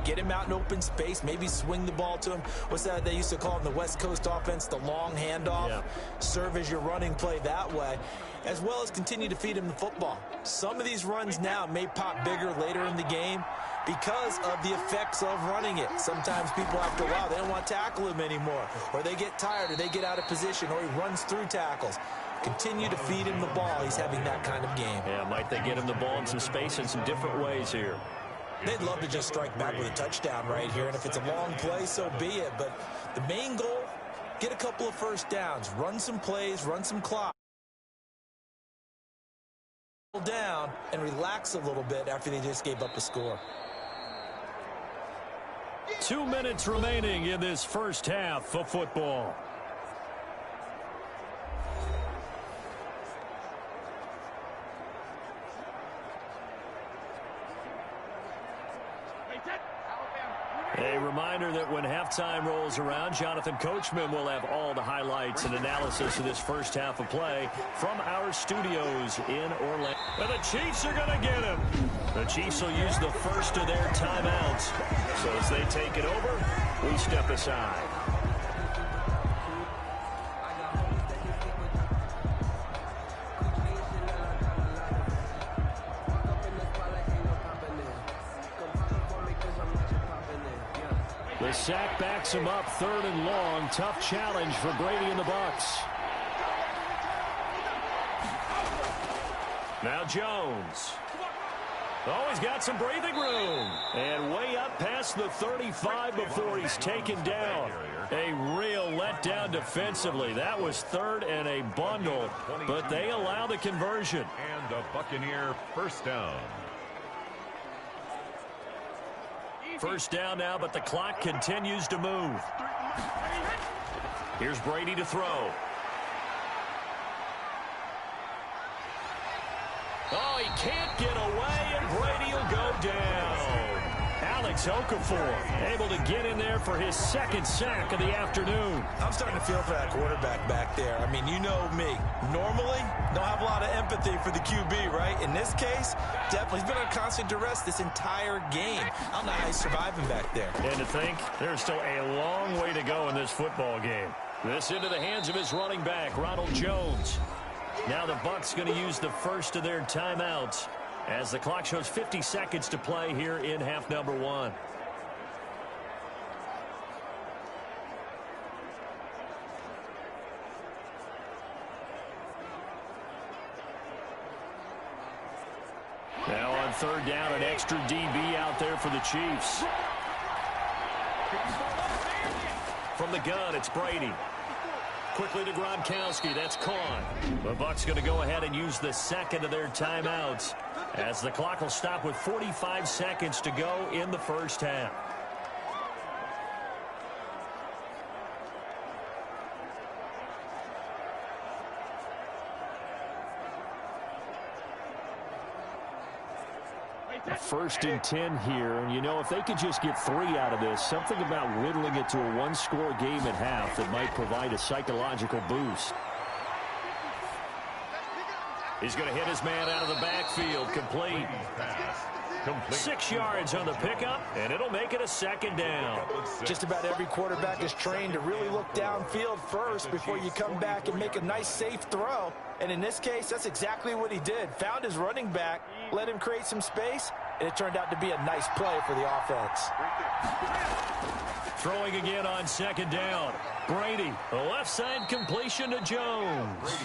Get him out in open space, maybe swing the ball to him. What's that they used to call in the West Coast offense, the long handoff? Yeah. Serve as your running play that way, as well as continue to feed him the football. Some of these runs now may pop bigger later in the game because of the effects of running it. Sometimes people, after a while, they don't want to tackle him anymore, or they get tired, or they get out of position, or he runs through tackles. Continue to feed him the ball. He's having that kind of game. Yeah, might they get him the ball in some space in some different ways here? They'd love to just strike back with a touchdown right here, and if it's a long play, so be it. But the main goal, get a couple of first downs, run some plays, run some clock. Down and relax a little bit after they just gave up a score. 2 minutes remaining in this first half of football. A reminder that when halftime rolls around, Jonathan Coachman will have all the highlights and analysis of this first half of play from our studios in Orlando. And the Chiefs are going to get him. The Chiefs will use the first of their timeouts. So as they take it over, we step aside. The sack backs him up, 3rd and long. Tough challenge for Brady and the Bucs. Now Jones. Oh, he's got some breathing room. And way up past the 35 before he's taken down. A real letdown defensively. That was 3rd and a bundle, but they allow the conversion. And a Buccaneer first down. First down now, but the clock continues to move. Here's Brady to throw. Oh, he can't get away, and Brady will go down. Alex Okafor able to get in there for his 2nd sack of the afternoon. I'm starting to feel for that quarterback back there. I mean, you know me. Normally, don't have a lot of empathy for the QB, right? In this case, definitely. He's been under constant duress this entire game. I don't know how he's surviving back there. And to think, there's still a long way to go in this football game. This into the hands of his running back, Ronald Jones. Now the Bucs going to use the first of their timeouts as the clock shows 50 seconds to play here in half number 1. Now on 3rd down, an extra DB out there for the Chiefs. from the gun, it's Brady. Quickly to Gronkowski. That's caught. The Bucs going to go ahead and use the second of their timeouts as the clock will stop with 45 seconds to go in the first half. First and 10 here, and you know, if they could just get 3 out of this, something about whittling it to a one-score game at half that might provide a psychological boost. He's going to hit his man out of the backfield, complete. 6 yards on the pickup, and it'll make it a second down. Just about every quarterback is trained to really look downfield first before you come back and make a nice, safe throw. And in this case, that's exactly what he did. Found his running back, let him create some space, and it turned out to be a nice play for the offense. Throwing again on second down. Brady, a left side completion to Jones.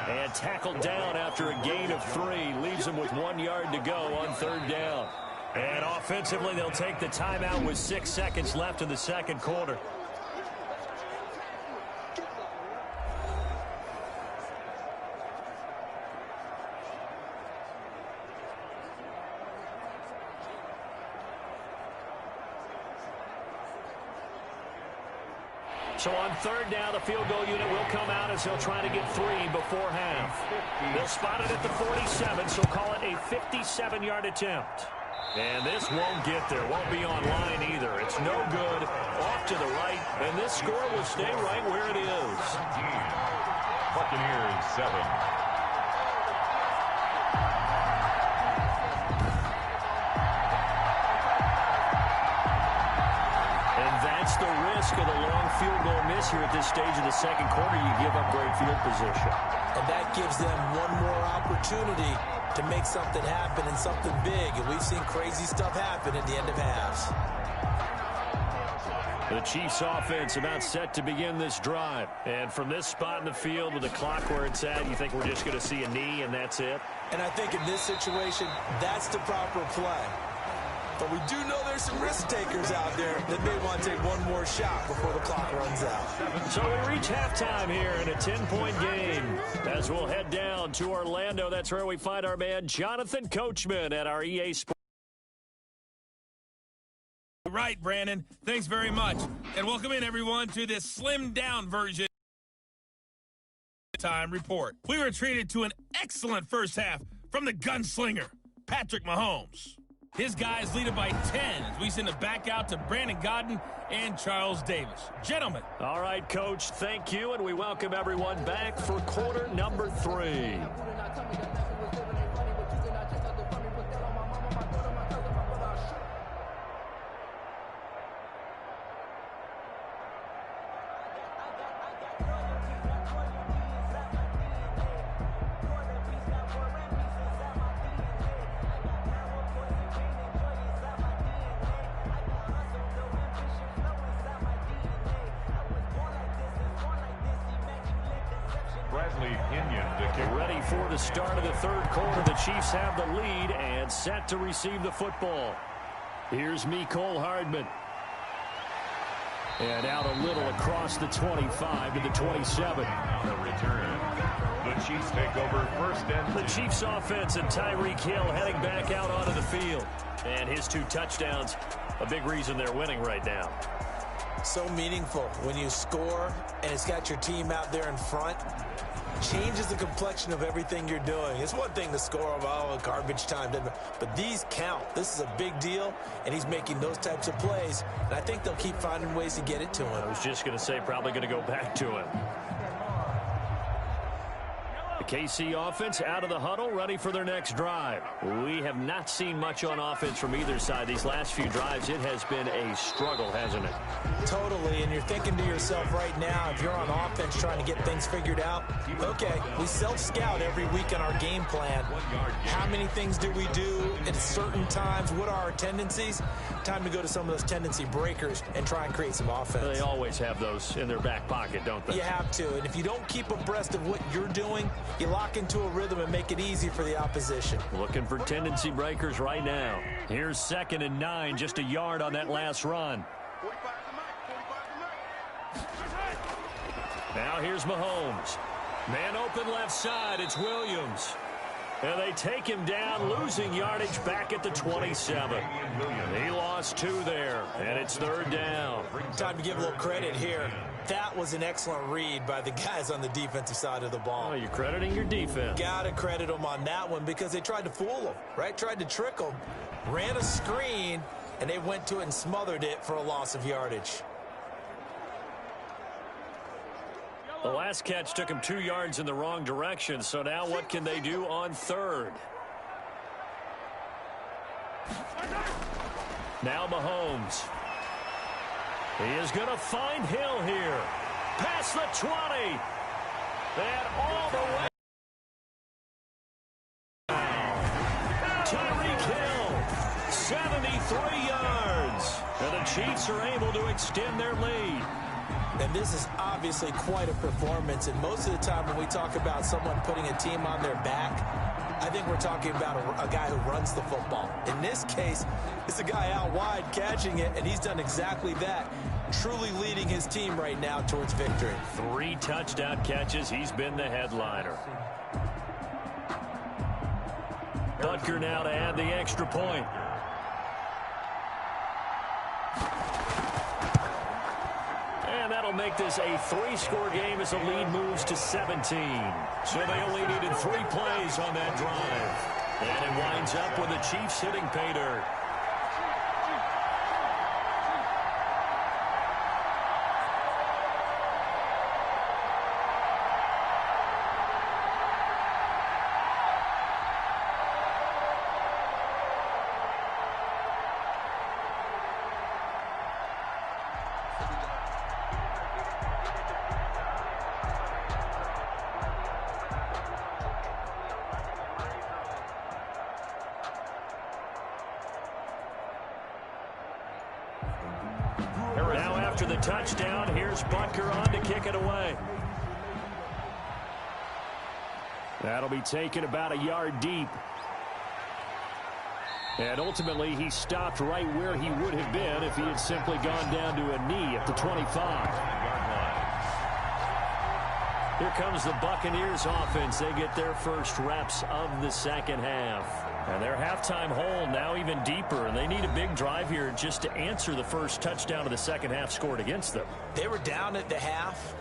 And tackled down after a gain of 3. Leaves him with 1 yard to go on third down. And offensively, they'll take the timeout with 6 seconds left in the second quarter. So on third down, the field goal unit will come out as they'll try to get 3 before half. They'll spot it at the 47, so call it a 57-yard attempt. And this won't get there. Won't be on line either. It's no good. Off to the right, and this score will stay right where it is. Buccaneers 7. That's the risk of the long field goal miss here at this stage of the second quarter. You give up great field position. And that gives them one more opportunity to make something happen and something big. And we've seen crazy stuff happen at the end of halves. The Chiefs offense about set to begin this drive. And from this spot in the field with the clock where it's at, you think we're just going to see a knee and that's it? And I think in this situation, that's the proper play. But we do know there's some risk takers out there that may want to take one more shot before the clock runs out. So we reach halftime here in a 10-point game. As we'll head down to Orlando, that's where we find our man Jonathan Coachman at our EA Sports. Right, Brandon. Thanks very much. And welcome in, everyone, to this slimmed-down version time report. We were treated to an excellent first half from the gunslinger, Patrick Mahomes. His guys lead it by 10 as we send it back out to Brandon Gaudin and Charles Davis. Gentlemen. All right, Coach, thank you, and we welcome everyone back for quarter number 3. Ready for the start of the third quarter. The Chiefs have the lead and set to receive the football. Here's Mecole Hardman. And out a little across the 25 to the 27. The return. The Chiefs take over first and 10. The Chiefs offense and Tyreek Hill heading back out onto the field. And his 2 touchdowns, a big reason they're winning right now. So meaningful when you score and it's got your team out there in front. Changes the complexion of everything you're doing. It's one thing to score about garbage time, but these count. This is a big deal, and he's making those types of plays, and I think they'll keep finding ways to get it to him. I was just going to say probably going to go back to him. The KC offense out of the huddle, ready for their next drive. We have not seen much on offense from either side. These last few drives, it has been a struggle, hasn't it? Totally, and you're thinking to yourself right now, if you're on offense trying to get things figured out, okay, we self-scout every week on our game plan. How many things do we do at certain times? What are our tendencies? Time to go to some of those tendency breakers and try and create some offense. They always have those in their back pocket, don't they? You have to, and if you don't keep abreast of what you're doing, you lock into a rhythm and make it easy for the opposition. Looking for tendency breakers right now. Here's 2nd and 9, just a yard on that last run. Now here's Mahomes. Man open left side. It's Williams. And they take him down, losing yardage back at the 27. He lost 2 there, and it's 3rd down. Time to give a little credit here. That was an excellent read by the guys on the defensive side of the ball. Oh, you're crediting your defense. Got to credit them on that one because they tried to fool them, right? Tried to trick them. Ran a screen, and they went to it and smothered it for a loss of yardage. The last catch took him 2 yards in the wrong direction, so now what can they do on 3rd? Now Mahomes. He is going to find Hill here. Past the 20. And all the way. Tyreek Hill, 73 yards. And the Chiefs are able to extend their lead. And this is obviously quite a performance. And most of the time when we talk about someone putting a team on their back, I think we're talking about a guy who runs the football. In this case, it's a guy out wide catching it, and he's done exactly that. Truly leading his team right now towards victory. 3 touchdown catches. He's been the headliner. Butker now to add the extra point. And that'll make this a 3-score game as the lead moves to 17. So they only needed 3 plays on that drive. And it winds up with the Chiefs hitting pay dirt. Now after the touchdown, here's Butker on to kick it away. That'll be taken about a yard deep. And ultimately, he stopped right where he would have been if he had simply gone down to a knee at the 25. Here comes the Buccaneers offense. They get their first reps of the second half. And their halftime hole now even deeper, and they need a big drive here just to answer the first touchdown of the second half scored against them. They were down at the half.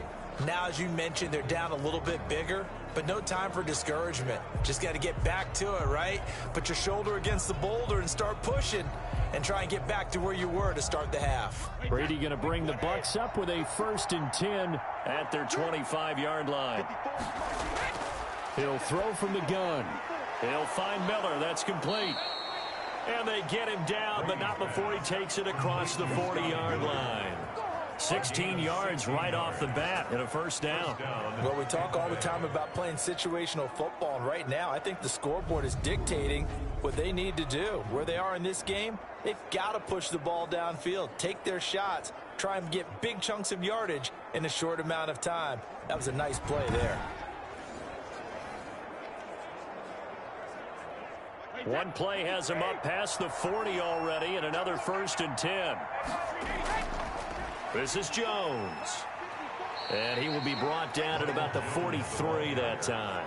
Now, as you mentioned, they're down a little bit bigger, but no time for discouragement. Just got to get back to it, right? Put your shoulder against the boulder and start pushing and try and get back to where you were to start the half. Brady going to bring the Bucs up with a 1st and 10 at their 25-yard line. He'll throw from the gun. He'll find Miller. That's complete. And they get him down, but not before he takes it across the 40-yard line. 16 yards right off the bat and a 1st down. Well, we talk all the time about playing situational football, and right now I think the scoreboard is dictating what they need to do. Where they are in this game, they've got to push the ball downfield, take their shots, try and get big chunks of yardage in a short amount of time. That was a nice play there. One play has him up past the 40 already, and another 1st and 10. This is Jones. And he will be brought down at about the 43 that time.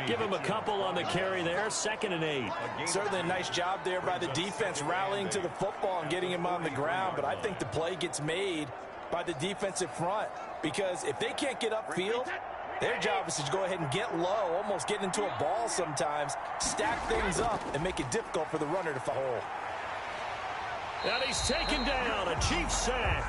Give him a couple on the carry there. 2nd and 8. Certainly a nice job there by the defense rallying to the football and getting him on the ground, but I think the play gets made by the defensive front, because if they can't get upfield, their job is to go ahead and get low, almost get into a ball sometimes, stack things up, and make it difficult for the runner to fall. And he's taken down, a Chiefs sack.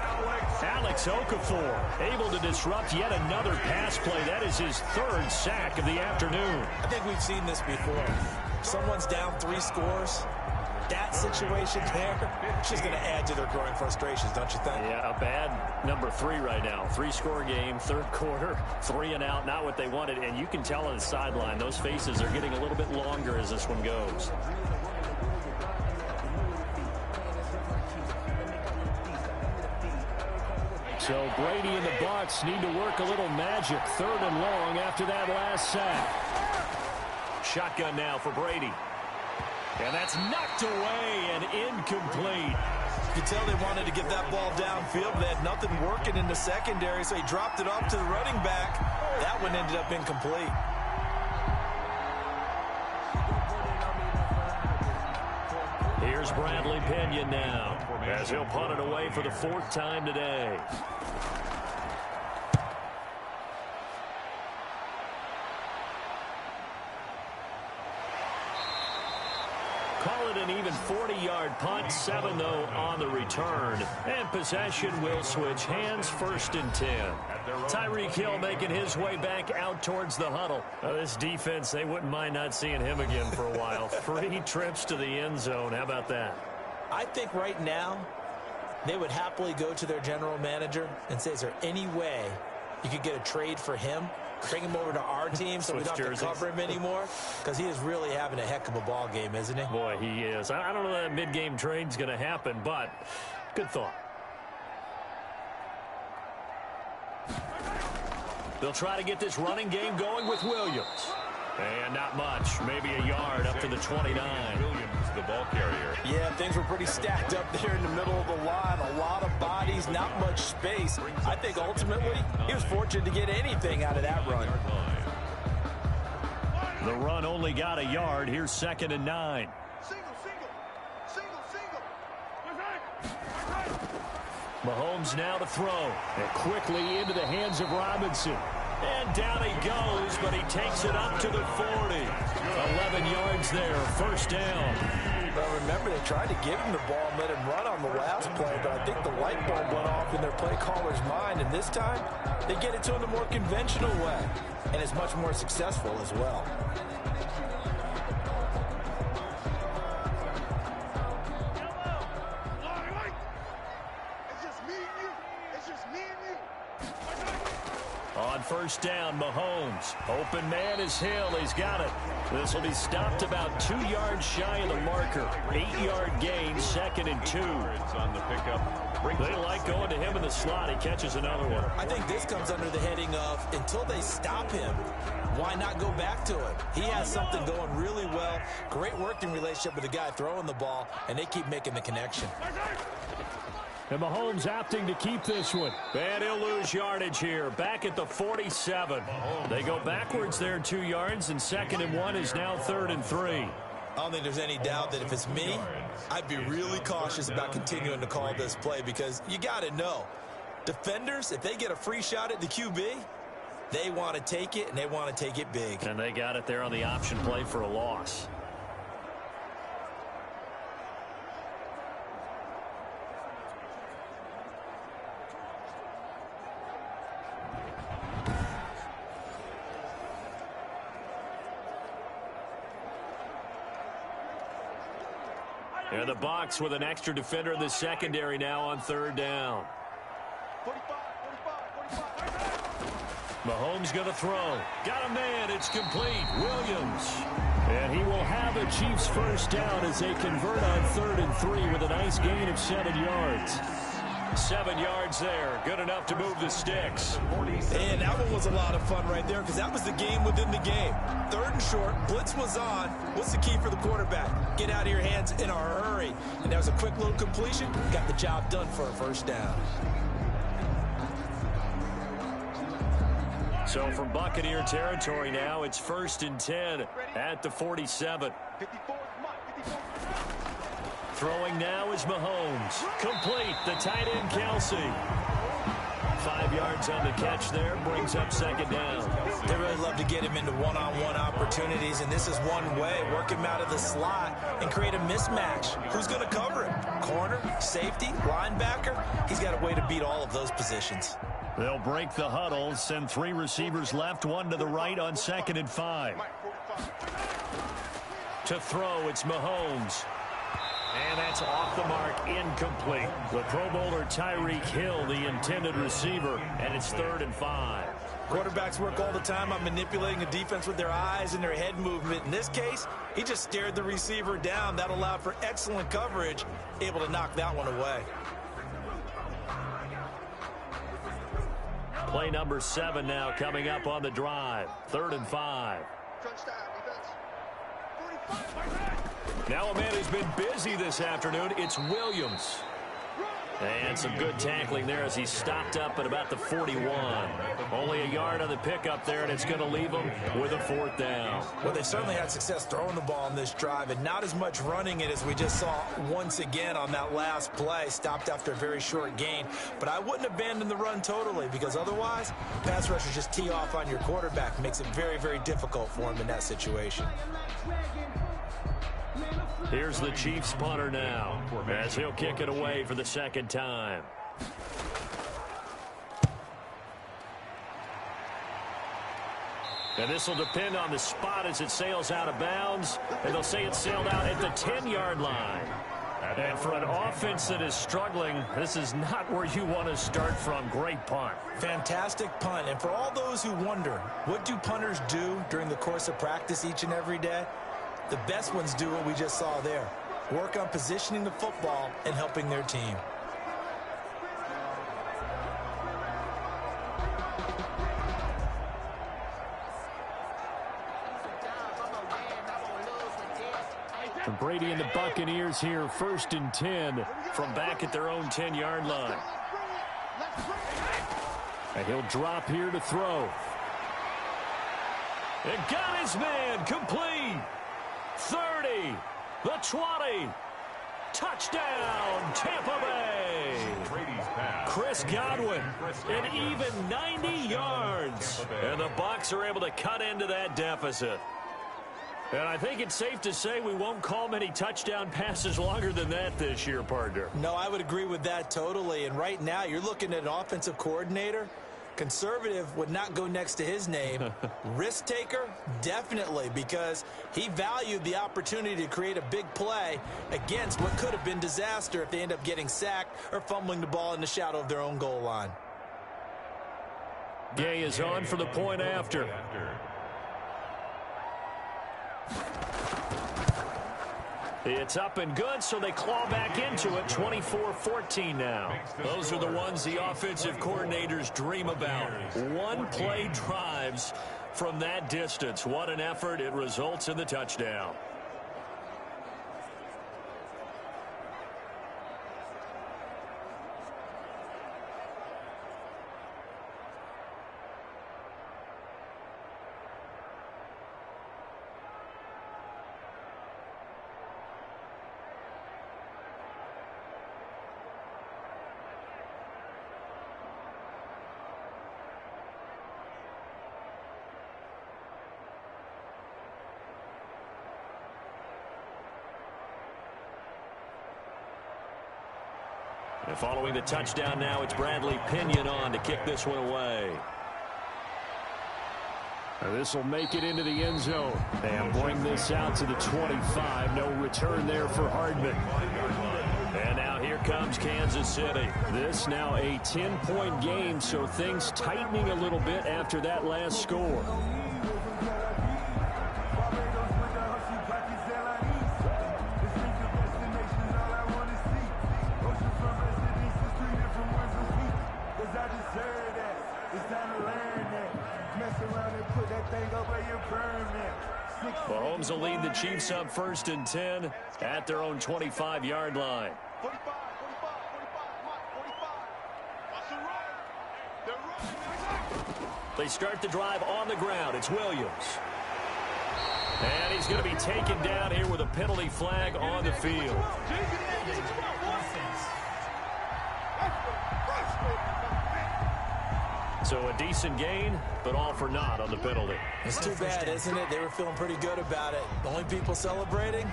Alex Okafor able to disrupt yet another pass play. That is his 3rd sack of the afternoon. I think we've seen this before. Someone's down 3 scores. That situation there, it's just going to add to their growing frustrations, don't you think? Yeah, a bad number 3 right now. 3-score game, 3rd quarter, 3 and out, not what they wanted. And you can tell on the sideline, those faces are getting a little bit longer as this one goes. So Brady and the Bucs need to work a little magic. 3rd and long after that last sack. Shotgun now for Brady. And that's knocked away and incomplete. could tell they wanted to get that ball downfield. They had nothing working in the secondary, so he dropped it off to the running back. That one ended up incomplete. Here's Bradley Pinion now, as he'll punt it away for the 4th time today. Call it an even 40-yard punt, 7 though on the return. And possession will switch hands, 1st and 10. Tyreek Hill making his way back out towards the huddle. This defense, they wouldn't mind not seeing him again for a while. 3 trips to the end zone. How about that? I think right now they would happily go to their general manager and say, is there any way you could get a trade for him? Bring him over to our team so we don't have to cover him anymore, because he is really having a heck of a ball game, isn't he? Boy, he is. I don't know that mid-game trade's going to happen, but good thought. They'll try to get this running game going with Williams. And not much, maybe a yard up to the 29. Williams, the ball carrier. Yeah, things were pretty stacked up there in the middle of the line. A lot of bodies, not much space. I think ultimately he was fortunate to get anything out of that run. The run only got a yard. Here's 2nd and 9. Mahomes now to throw. And quickly into the hands of Robinson. And down he goes, but he takes it up to the 40. 11 yards there, 1st down. Well, remember, they tried to give him the ball and let him run on the last play, but I think the light bulb went off in their play caller's mind, and this time they get it to him the more conventional way, and it's much more successful as well. On 1st down, Mahomes. Open man is Hill. He's got it. This will be stopped about 2 yards shy of the marker. 8-yard gain, 2nd and 2. On the pickup. They like going to him in the slot. He catches another one. I think this comes under the heading of, until they stop him, why not go back to it? He has something going really well. Great working relationship with the guy throwing the ball, and they keep making the connection. And Mahomes opting to keep this one. And he'll lose yardage here. Back at the 47. They go backwards there 2 yards, and 2nd and 1 is now 3rd and 3. I don't think there's any doubt that if it's me, I'd be really cautious about continuing to call this play, because you got to know, defenders, if they get a free shot at the QB, they want to take it, and they want to take it big. And they got it there on the option play for a loss. And the Bucs with an extra defender in the secondary now on 3rd down. Mahomes going to throw. Got a man. It's complete. Williams. And he will have a Chiefs 1st down as they convert on 3rd and 3 with a nice gain of 7 yards. 7 yards there. Good enough to move the sticks. And that one was a lot of fun right there, because that was the game within the game. 3rd and short. Blitz was on. What's the key for the quarterback? Get out of your hands in a hurry. And that was a quick little completion. Got the job done for a 1st down. So from Buccaneer territory now, it's 1st and 10 at the 47. Throwing now is Mahomes. Complete. The tight end, Kelsey. 5 yards on the catch there. Brings up 2nd down. They really love to get him into one-on-one opportunities, and this is one way. Work him out of the slot and create a mismatch. Who's going to cover him? Corner, safety, linebacker? He's got a way to beat all of those positions. They'll break the huddle. Send 3 receivers left, 1 to the right on 2nd and 5. To throw, it's Mahomes. And that's off the mark, incomplete. The Pro Bowler Tyreek Hill, the intended receiver, and it's 3rd and 5. Quarterbacks work all the time on manipulating a defense with their eyes and their head movement. In this case, he just stared the receiver down. That allowed for excellent coverage, able to knock that one away. Play number 7 now coming up on the drive. 3rd and 5. Now a man who's been busy this afternoon. It's Williams. And some good tackling there as he stopped up at about the 41. Only a yard on the pickup there, and it's going to leave him with a 4th down. Well, they've certainly had success throwing the ball on this drive, and not as much running it as we just saw once again on that last play. Stopped after a very short gain. But I wouldn't abandon the run totally, because otherwise, pass rushers just tee off on your quarterback. Makes it very, very difficult for him in that situation. Here's the Chiefs punter now, as he'll kick it away for the 2nd time. And this will depend on the spot as it sails out of bounds. And they'll say it sailed out at the 10-yard line. And for an offense that is struggling, this is not where you want to start from. Great punt. Fantastic punt. And for all those who wonder, what do punters do during the course of practice each and every day? The best ones do what we just saw there. Work on positioning the football and helping their team. And Brady and the Buccaneers here, 1st and 10 from back at their own 10-yard line. And he'll drop here to throw. And got his man complete. 30, the 20, touchdown, Tampa Bay. Chris Godwin, an even 90 yards. And the Bucs are able to cut into that deficit. And I think it's safe to say we won't call many touchdown passes longer than that this year, partner. No, I would agree with that totally. And right now, you're looking at an offensive coordinator. Conservative would not go next to his name. Risk taker, definitely, because he valued the opportunity to create a big play against what could have been disaster if they end up getting sacked or fumbling the ball in the shadow of their own goal line. Gay is on for the point after. It's up and good, so they claw back into it, 24-14 now. Those are the ones the offensive coordinators dream about. One-play drives from that distance. What an effort. It results in the touchdown. And following the touchdown now, it's Bradley Pinion on to kick this one away. This will make it into the end zone and bring this out to the 25. No return there for Hardman. And now here comes Kansas City. This now a 10-point game, so things tightening a little bit after that last score. Mahomes will lead the Chiefs up 1st and 10 at their own 25-yard line. They start the drive on the ground. It's Williams. And he's going to be taken down here with a penalty flag on the field. So a decent gain, but all for naught on the penalty. It's too bad, isn't it? They were feeling pretty good about it. The only people celebrating,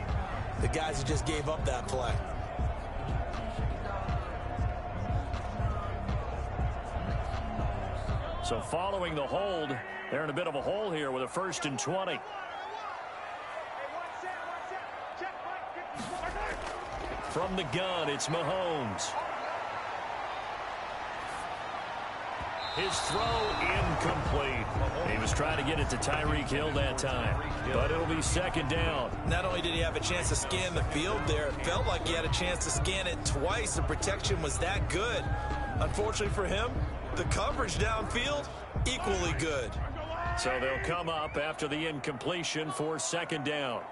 the guys who just gave up that play. So following the hold, they're in a bit of a hole here with a 1st and 20. From the gun, it's Mahomes. His throw incomplete. He was trying to get it to Tyreek Hill that time, but it'll be 2nd down. Not only did he have a chance to scan the field there, it felt like he had a chance to scan it twice. The protection was that good. Unfortunately for him, the coverage downfield, equally good. So they'll come up after the incompletion for 2nd down.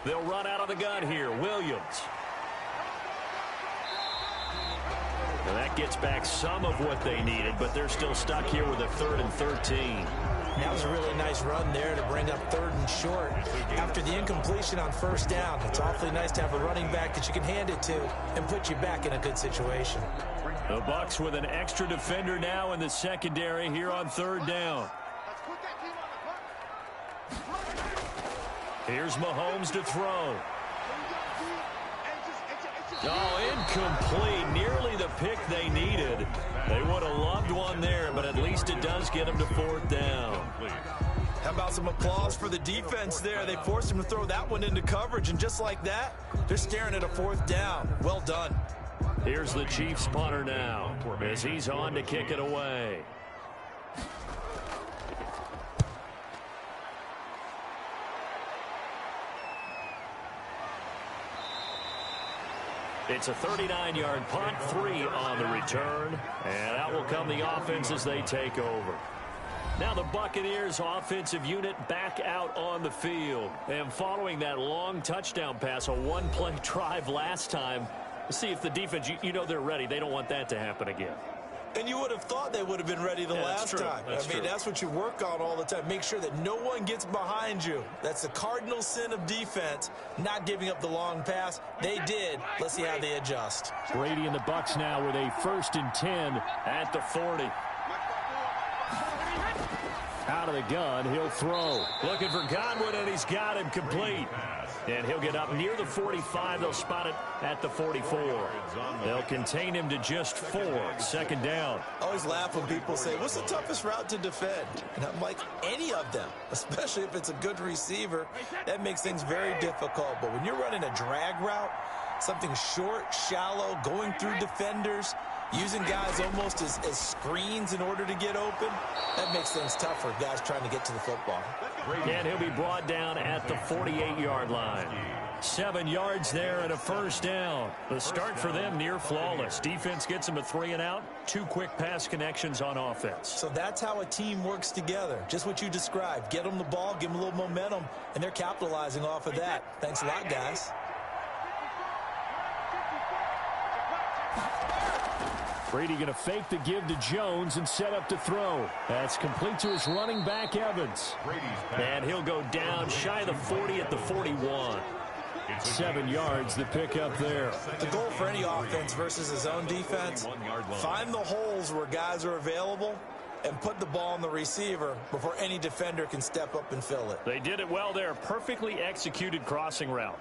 They'll run out of the gun here. Williams. And that gets back some of what they needed, but they're still stuck here with a 3rd and 13. That was a really nice run there to bring up 3rd and short. After the incompletion on 1st down, it's awfully nice to have a running back that you can hand it to and put you back in a good situation. The Bucs with an extra defender now in the secondary here on 3rd down. Here's Mahomes to throw. Oh, incomplete. Nearly the pick they needed. They would have loved one there, but at least it does get them to 4th down. How about some applause for the defense there? They forced him to throw that one into coverage, and just like that, they're staring at a 4th down. Well done. Here's the Chiefs punter now as he's on to kick it away. It's a 39-yard punt, 3 on the return, and out will come the offense as they take over. Now the Buccaneers offensive unit back out on the field. And following that long touchdown pass, a one-play drive last time, see if the defense, you know they're ready. They don't want that to happen again. And you would have thought they would have been ready the last time. That's what you work on all the time. Make sure that no one gets behind you. That's the cardinal sin of defense, not giving up the long pass. They did. Let's see how they adjust. Brady and the Bucs now with a 1st and 10 at the 40. Out of the gun, he'll throw. Looking for Godwin, and he's got him complete. And he'll get up near the 45. They'll spot it at the 44. They'll contain him to just 4. 2nd down. I always laugh when people say, what's the toughest route to defend? And I'm like, any of them, especially if it's a good receiver. That makes things very difficult. But when you're running a drag route, something short, shallow, going through defenders, using guys almost as screens in order to get open, that makes things tough for guys trying to get to the football. And he'll be brought down at the 48-yard line. 7 yards there and a 1st down. The start for them near flawless. Defense gets them a 3 and out. 2 quick pass connections on offense. So that's how a team works together. Just what you described. Get them the ball, give them a little momentum, and they're capitalizing off of that. Thanks a lot, guys. Brady going to fake the give to Jones and set up to throw. That's complete to his running back, Evans. And he'll go down shy of the 40 at the 41. 7 yards, the pickup there. The goal for any offense versus his own defense, find the holes where guys are available and put the ball on the receiver before any defender can step up and fill it. They did it well there. Perfectly executed crossing route.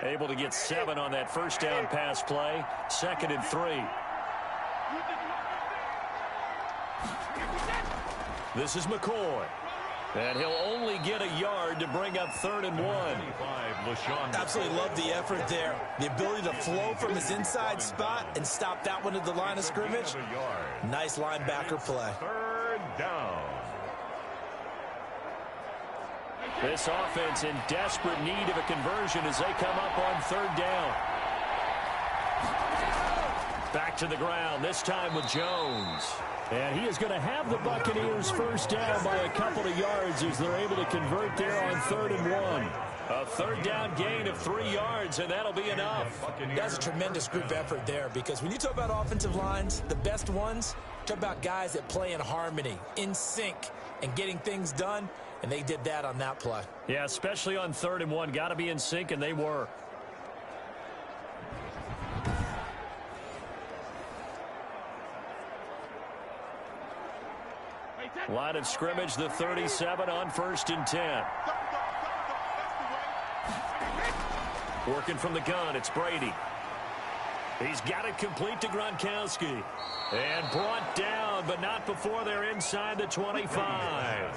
Able to get 7 on that 1st down pass play. 2nd and 3. This is McCoy. And he'll only get a yard to bring up 3rd and 1. Absolutely love the effort there. The ability to flow from his inside spot and stop that one at the line of scrimmage. Nice linebacker play. 3rd down. This offense in desperate need of a conversion as they come up on 3rd down. Back to the ground, this time with Jones. And he is going to have the Buccaneers 1st down by a couple of yards as they're able to convert there on 3rd and 1. A 3rd down gain of 3 yards, and that'll be enough. That's a tremendous group effort there, because when you talk about offensive lines, the best ones, talk about guys that play in harmony, in sync, and getting things done. And they did that on that play. Yeah, especially on 3rd and 1. Got to be in sync, and they were. Line of scrimmage, the 37 on 1st and 10. Working from the gun, it's Brady. He's got it complete to Gronkowski. And brought down, but not before they're inside the 25.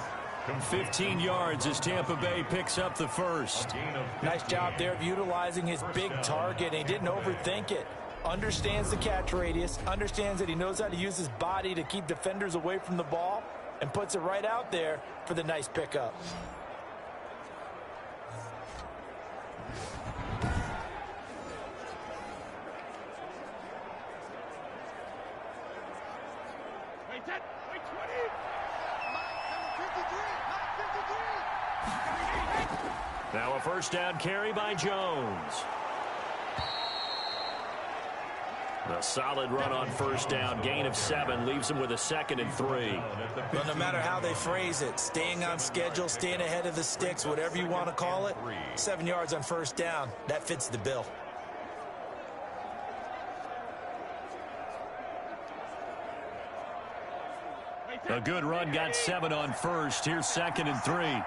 15 yards as Tampa Bay picks up the 1st. Nice job there of utilizing his big target. He didn't overthink it. Understands the catch radius. Understands that he knows how to use his body to keep defenders away from the ball. And puts it right out there for the nice pickup. Now a 1st down carry by Jones. A solid run on first down. Gain of 7 leaves him with a 2nd and 3. But no matter how they phrase it, staying on schedule, staying ahead of the sticks, whatever you want to call it, 7 yards on first down, that fits the bill. A good run got 7 on first. Here's 2nd and 3.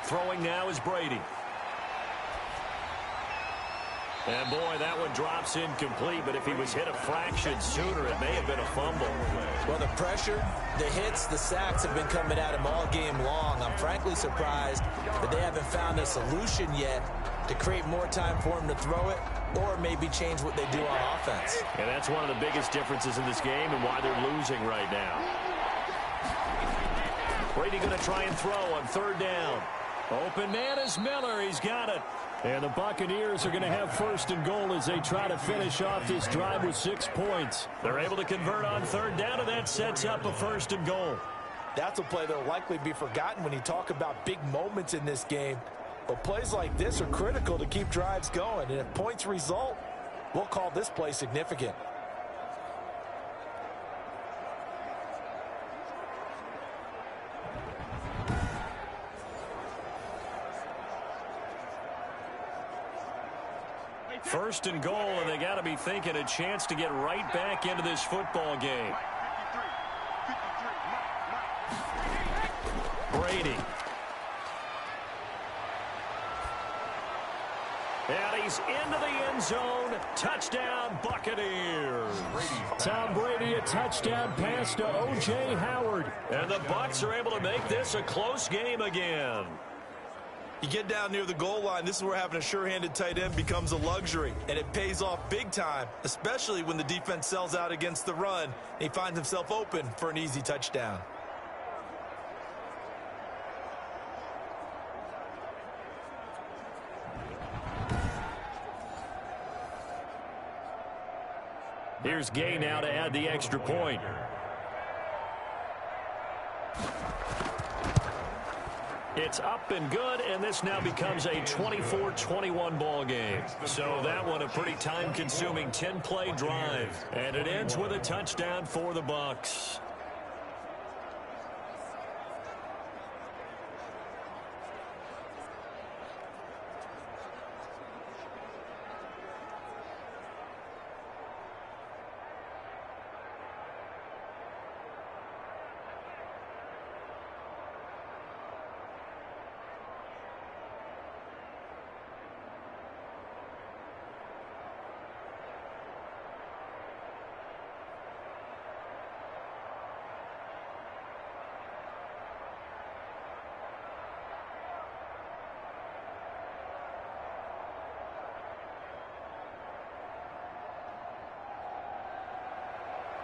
Throwing now is Brady. And boy, that one drops incomplete, but if he was hit a fraction sooner, it may have been a fumble. Well, the pressure, the hits, the sacks have been coming at him all game long. I'm frankly surprised that they haven't found a solution yet to create more time for him to throw it or maybe change what they do on offense. And that's one of the biggest differences in this game and why they're losing right now. Brady going to try and throw on 3rd down. Open man is Miller. He's got it. And the Buccaneers are going to have 1st and goal as they try to finish off this drive with 6 points. They're able to convert on 3rd down, and that sets up a 1st and goal. That's a play that will likely be forgotten when you talk about big moments in this game. But plays like this are critical to keep drives going. And if points result, we'll call this play significant. First and goal, and they got to be thinking a chance to get right back into this football game. Brady. And he's into the end zone. Touchdown, Buccaneers. Tom Brady, a touchdown pass to O.J. Howard. And the Bucs are able to make this a close game again. You get down near the goal line, this is where having a sure-handed tight end becomes a luxury, and it pays off big time, especially when the defense sells out against the run, and he finds himself open for an easy touchdown. Here's Gay now to add the extra point. It's up and good, and this now becomes a 24-21 ball game. So that one a pretty time-consuming 10-play drive, and it ends with a touchdown for the Bucs.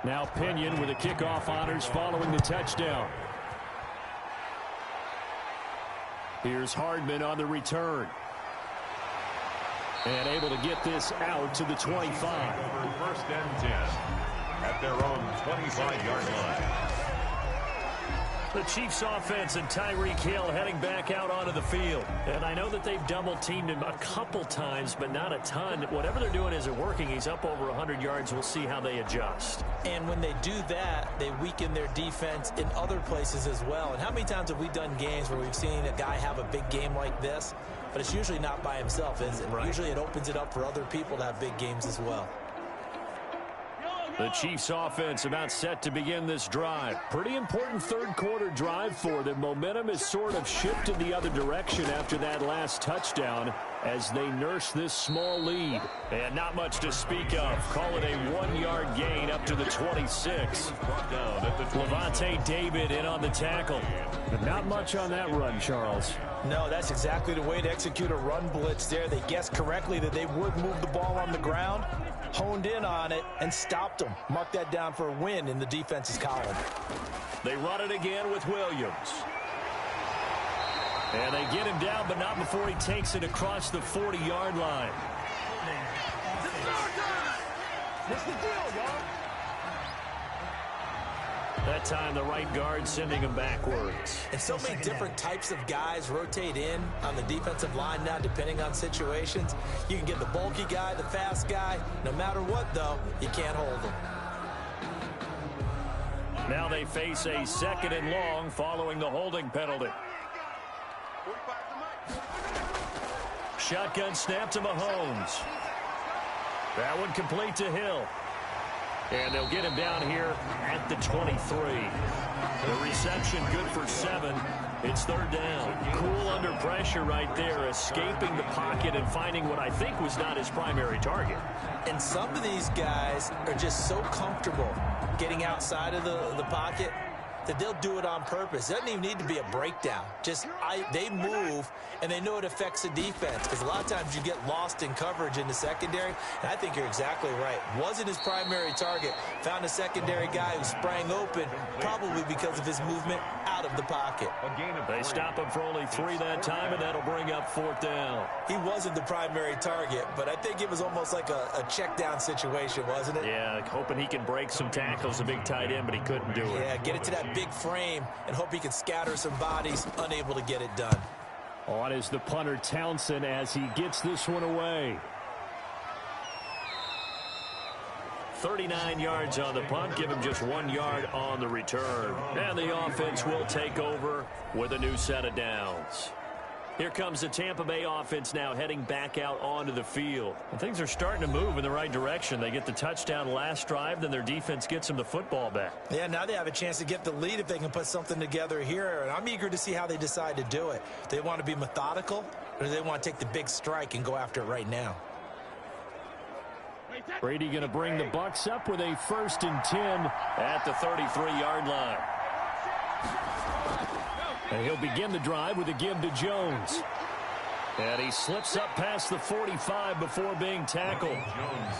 Now Pinion with the kickoff honors following the touchdown. Here's Hardman on the return. And able to get this out to the 25. First and 10 at their own 25-yard line. The Chiefs offense and Tyreek Hill heading back out onto the field. And I know that they've double-teamed him a couple times, but not a ton. Whatever they're doing isn't working. He's up over 100 yards. We'll see how they adjust. And when they do that, they weaken their defense in other places as well. And how many times have we done games where we've seen a guy have a big game like this? But it's usually not by himself, is it? Right. Usually it opens it up for other people to have big games as well. The Chiefs offense about set to begin this drive. Pretty important third quarter drive for them. Momentum has sort of shifted the other direction after that last touchdown as they nurse this small lead. And not much to speak of. Call it a 1-yard gain up to the 26. Levante David in on the tackle. But not much on that run, Charles. No, that's exactly the way to execute a run blitz there. They guessed correctly that they would move the ball on the ground, honed in on it, and stopped them. Mark that down for a win in the defense's column. They run it again with Williams. And they get him down, but not before he takes it across the 40-yard line. That time the right guard sending him backwards. And so many different types of guys rotate in on the defensive line now, depending on situations. You can get the bulky guy, the fast guy. No matter what, though, you can't hold them. Now they face a 2nd and long following the holding penalty. Shotgun snap to Mahomes. That one complete to Hill. And they'll get him down here at the 23. The reception good for 7. It's 3rd down. Cool under pressure right there, escaping the pocket and finding what I think was not his primary target. And some of these guys are just so comfortable getting outside of the pocket that they'll do it on purpose. It doesn't even need to be a breakdown. They move, and they know it affects the defense, because a lot of times you get lost in coverage in the secondary, and I think you're exactly right. Wasn't his primary target. Found a secondary guy who sprang open, probably because of his movement out of the pocket. They stop him for only 3 that time, and that'll bring up 4th down. He wasn't the primary target, but I think it was almost like a check down situation, wasn't it? Yeah, hoping he can break some tackles, a big tight end, but he couldn't do it. Yeah, get it to that big frame and hope he can scatter some bodies, unable to get it done. On is the punter Townsend as he gets this one away. 39 yards on the punt, give him just 1 yard on the return. And the offense will take over with a new set of downs. Here comes the Tampa Bay offense now heading back out onto the field. And things are starting to move in the right direction. They get the touchdown last drive, then their defense gets them the football back. Yeah, now they have a chance to get the lead if they can put something together here. And I'm eager to see how they decide to do it. Do they want to be methodical, or do they want to take the big strike and go after it right now? Brady going to bring the Bucs up with a 1st and 10 at the 33-yard line. And he'll begin the drive with a give to Jones. And he slips up past the 45 before being tackled.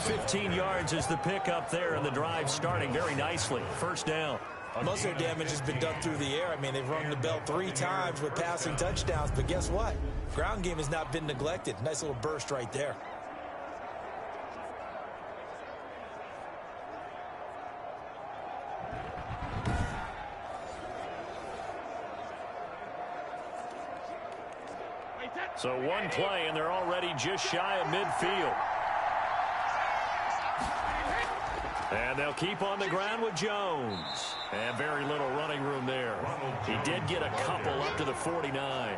15 yards is the pickup there, and the drive starting very nicely. 1st down. Most of their damage has been done through the air. I mean, they've rung the bell 3 times with passing touchdowns, but guess what? Ground game has not been neglected. Nice little burst right there. So 1 play, and they're already just shy of midfield. And they'll keep on the ground with Jones. And very little running room there. He did get a couple up to the 49.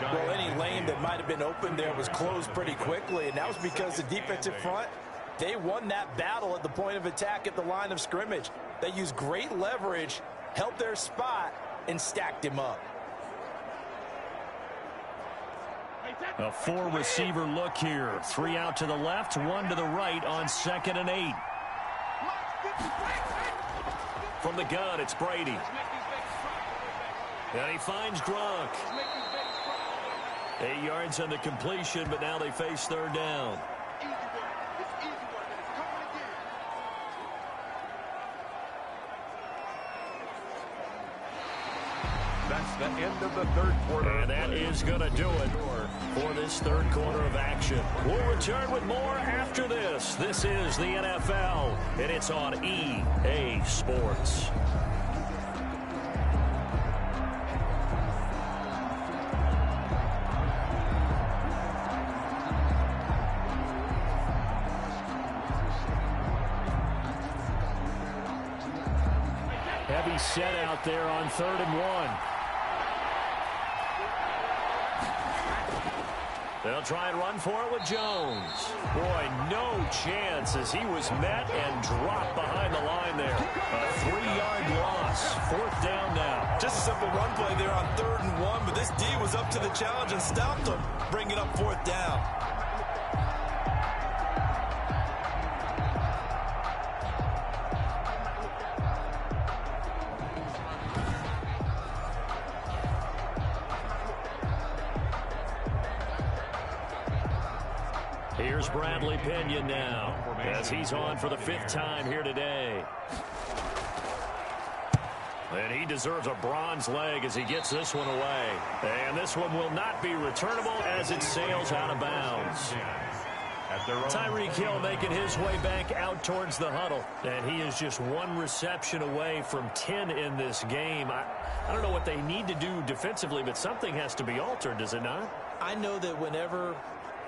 Well, any lane that might have been open there was closed pretty quickly, and that was because the defensive front, they won that battle at the point of attack at the line of scrimmage. They used great leverage, held their spot, and stacked him up. A 4-receiver look here. 3 out to the left, 1 to the right on 2nd and 8. From the gun, it's Brady. And he finds Gronk. 8 yards on the completion, but now they face 3rd down. That's the end of the 3rd quarter. And that is going to do it for this 3rd quarter of action. We'll return with more after this. This is the NFL, and it's on EA Sports. Heavy set out there on 3rd and 1. They'll try and run for it with Jones. Boy, no chance as he was met and dropped behind the line there. A 3-yard loss. 4th down now. Just a simple run play there on 3rd and 1, but this D was up to the challenge and stopped him, bringing up 4th down. Here's Bradley Pinion now, as he's on for the 5th time here today. And he deserves a bronze leg as he gets this one away. And this one will not be returnable as it sails out of bounds. Tyreek Hill making his way back out towards the huddle. And he is just one reception away from 10 in this game. I don't know what they need to do defensively, but something has to be altered, does it not? I know that whenever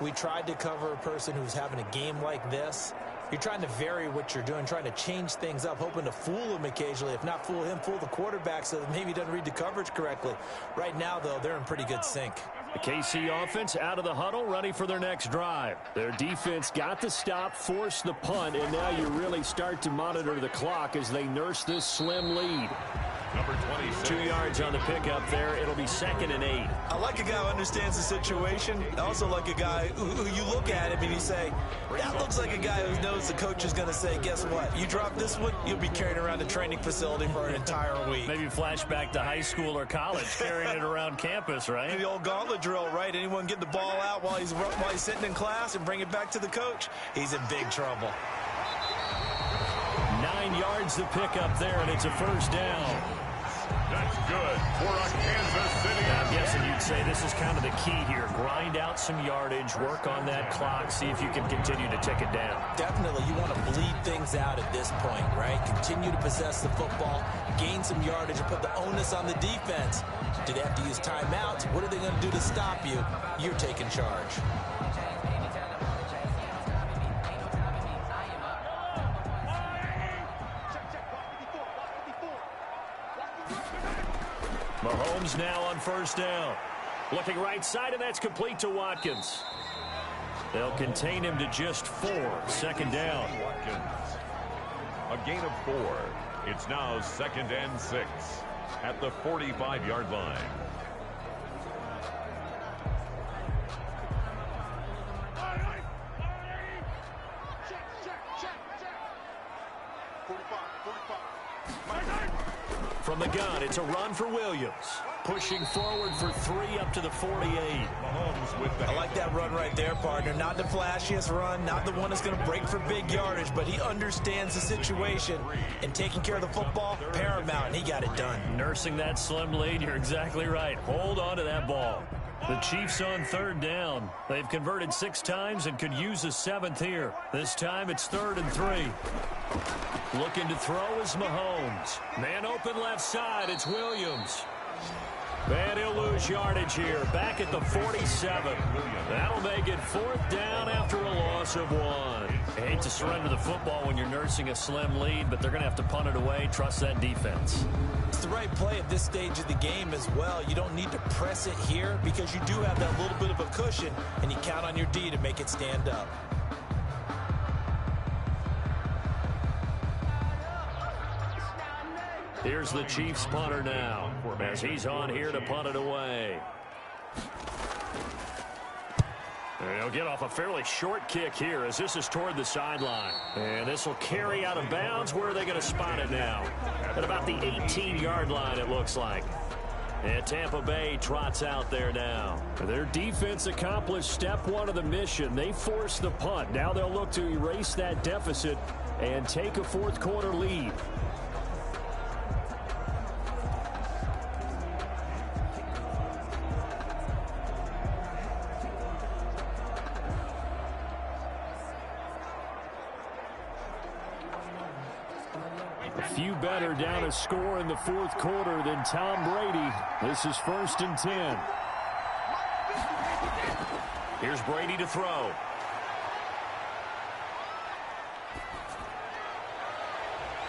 we tried to cover a person who's having a game like this, you're trying to vary what you're doing, trying to change things up, hoping to fool him occasionally. If not fool him, fool the quarterback so that maybe he doesn't read the coverage correctly. Right now, though, they're in pretty good sync. The KC offense out of the huddle, ready for their next drive. Their defense got the stop, forced the punt, and now you really start to monitor the clock as they nurse this slim lead. Number 26. 2 yards on the pickup there. It'll be 2nd and 8. I like a guy who understands the situation. I also like a guy who you look at him and you say, that looks like a guy who knows the coach is going to say, guess what? You drop this one, you'll be carrying around the training facility for an entire week. Maybe flashback to high school or college, carrying it around campus, right? The old gauntlet drill, right? Anyone get the ball out while he's sitting in class and bring it back to the coach? He's in big trouble. 9 yards the pickup there, and it's a first down. That's good for a Kansas City. I'm guessing you'd say this is kind of the key here. Grind out some yardage, work on that clock, see if you can continue to tick it down. Definitely. You want to bleed things out at this point, right? Continue to possess the football, gain some yardage, and put the onus on the defense. Do they have to use timeouts? What are they going to do to stop you? You're taking charge. Mahomes now on first down. Looking right side, and that's complete to Watkins. They'll contain him to just 4. 2nd down. Watkins. A gain of 4. It's now 2nd and 6 at the 45-yard line. From the gun, it's a run for Williams. Pushing forward for 3 up to the 48. Mahomes with the I like that run right there, partner. Not the flashiest run, not the one that's going to break for big yardage, but he understands the situation, and taking care of the football, paramount, and he got it done. Nursing that slim lead, you're exactly right. Hold on to that ball. The Chiefs on 3rd down. They've converted 6 times and could use a 7th here. This time it's 3rd and 3. Looking to throw is Mahomes. Man open left side, it's Williams. And he'll lose yardage here, back at the 47. That'll make it 4th down after a loss of 1. I hate to surrender the football when you're nursing a slim lead, but they're going to have to punt it away. Trust that defense. It's the right play at this stage of the game as well. You don't need to press it here because you do have that little bit of a cushion, and you count on your D to make it stand up. Here's the Chiefs punter now, as he's on here to punt it away. And he'll get off a fairly short kick here as this is toward the sideline. And this will carry out of bounds. Where are they going to spot it now? At about the 18-yard line, it looks like. And Tampa Bay trots out there now. Their defense accomplished step 1 of the mission. They forced the punt. Now they'll look to erase that deficit and take a 4th quarter lead. Few better down a score in the 4th quarter than Tom Brady. This is 1st and 10. Here's Brady to throw.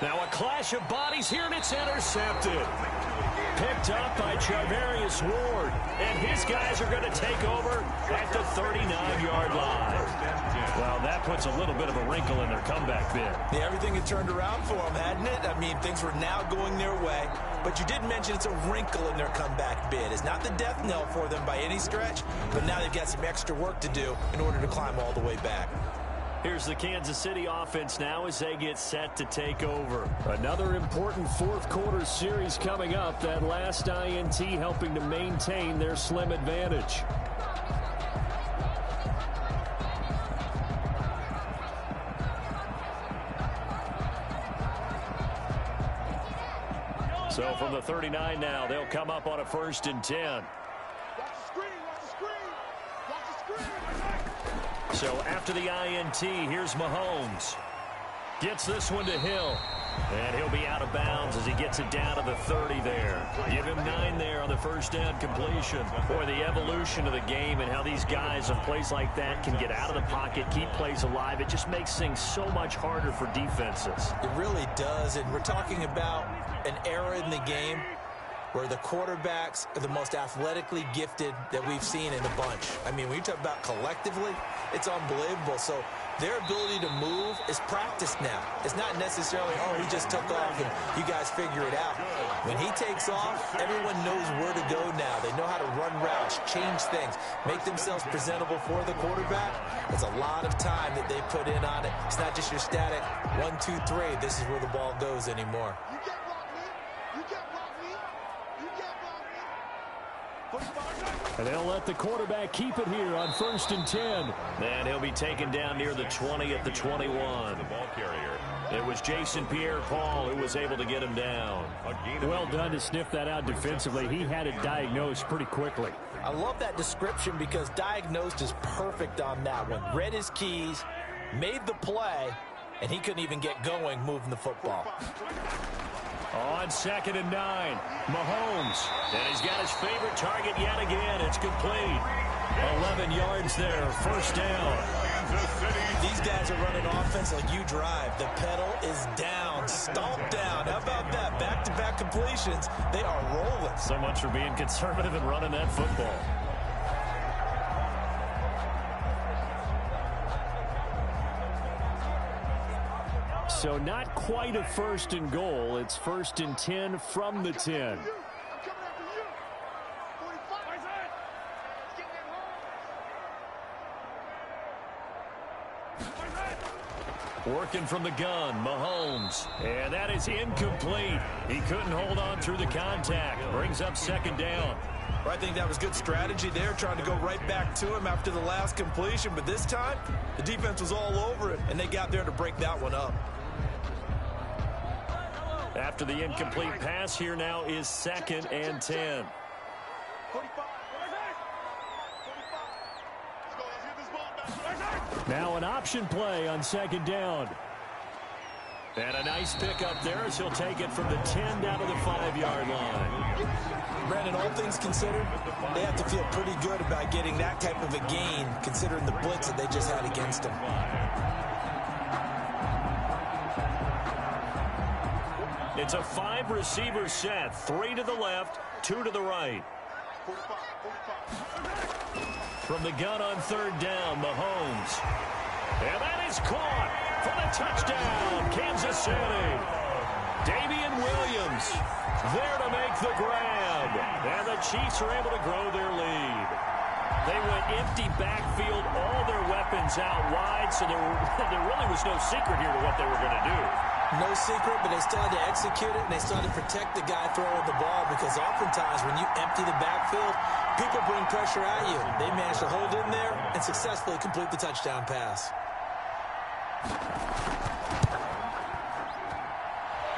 Now a clash of bodies here, and it's intercepted. Picked up by Charvarius Ward, and his guys are going to take over at the 39-yard line. Well, that puts a little bit of a wrinkle in their comeback bid. Yeah, everything had turned around for them, hadn't it? I mean, things were now going their way. But you did mention it's a wrinkle in their comeback bid. It's not the death knell for them by any stretch, but now they've got some extra work to do in order to climb all the way back. Here's the Kansas City offense now as they get set to take over. Another important 4th quarter series coming up. That last INT helping to maintain their slim advantage. So from the 39 now, they'll come up on a 1st and 10. So after the INT, here's Mahomes. Gets this one to Hill. And he'll be out of bounds as he gets it down to the 30 there. Give him 9 there on the first down completion. Boy, the evolution of the game and how these guys on plays like that can get out of the pocket, keep plays alive. It just makes things so much harder for defenses. It really does, and we're talking about an era in the game where the quarterbacks are the most athletically gifted that we've seen in a bunch. I mean, when you talk about collectively, it's unbelievable. So their ability to move is practiced now. It's not necessarily, oh, he just took off and you guys figure it out. When he takes off, everyone knows where to go now. They know how to run routes, change things, make themselves presentable for the quarterback. It's a lot of time that they put in on it. It's not just your static 1, 2, 3. This is where the ball goes anymore. And they'll let the quarterback keep it here on 1st and 10. And he'll be taken down near the 20 at the 21. The ball carrier. It was Jason Pierre-Paul who was able to get him down. Well done to sniff that out defensively. He had it diagnosed pretty quickly. I love that description because diagnosed is perfect on that one. Read his keys, made the play, and he couldn't even get going moving the football. On 2nd and 9, Mahomes. And he's got his favorite target yet again. It's complete. 11 yards there, 1st down. These guys are running offense like you drive. The pedal is down, stomped down. How about that? Back-to-back completions. They are rolling. So much for being conservative and running that football. So not quite a 1st and goal. It's 1st and 10 from the 10. Working from the gun, Mahomes. And that is incomplete. He couldn't hold on through the contact. Brings up 2nd down. I think that was good strategy there, trying to go right back to him after the last completion. But this time, the defense was all over it, and they got there to break that one up. After the incomplete pass, here now is 2nd and 10. Now an option play on 2nd down. And a nice pickup there as he'll take it from the 10 down to the 5-yard line. Brandon, all things considered, they have to feel pretty good about getting that type of a gain, considering the blitz that they just had against them. It's a 5-receiver set. 3 to the left, 2 to the right. From the gun on 3rd down, Mahomes. And that is caught for the touchdown, Kansas City. Damian Williams there to make the grab. And the Chiefs are able to grow their lead. They went empty backfield, all their weapons out wide, so there really was no secret here to what they were going to do. No secret, but they still had to execute it, and they still had to protect the guy throwing the ball, because oftentimes when you empty the backfield, people bring pressure at you. They managed to hold in there and successfully complete the touchdown pass.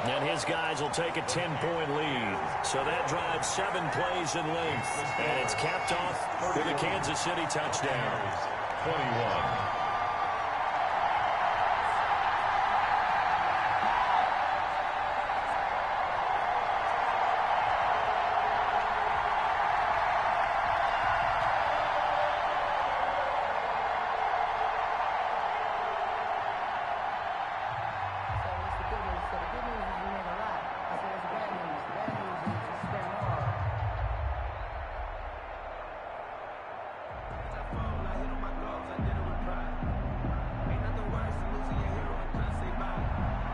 And his guys will take a 10-point lead. So that drives 7 plays in length. And it's capped off with a Kansas City touchdown. 21.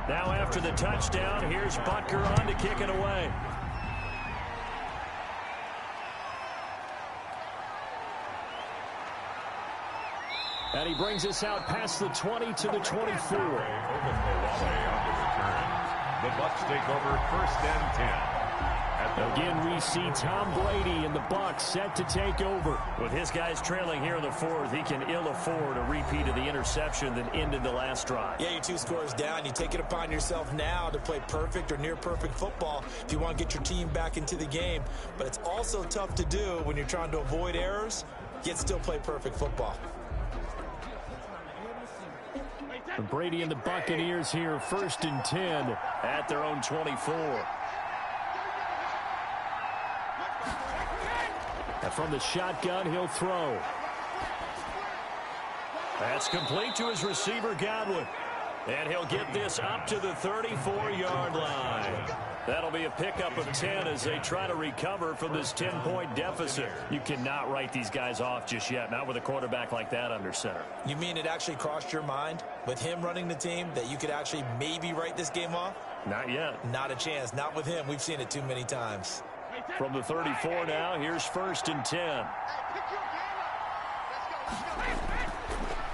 Now after the touchdown, here's Butker on to kick it away. And he brings us out past the 20 to the 24. The Bucs take over 1st and 10. Again, we see Tom Brady and the Bucs set to take over. With his guys trailing here in the 4th, he can ill afford a repeat of the interception that ended the last drive. Yeah, you're 2 scores down. You take it upon yourself now to play perfect or near perfect football if you want to get your team back into the game. But it's also tough to do when you're trying to avoid errors, yet still play perfect football. Brady and the Buccaneers here, 1st and 10 at their own 24. And from the shotgun, he'll throw. That's complete to his receiver, Godwin. And he'll get this up to the 34-yard line. That'll be a pickup of 10 as they try to recover from this 10-point deficit. You cannot write these guys off just yet, not with a quarterback like that under center. You mean it actually crossed your mind with him running the team that you could actually maybe write this game off? Not yet. Not a chance. Not with him. We've seen it too many times. From the 34 now, here's 1st and 10.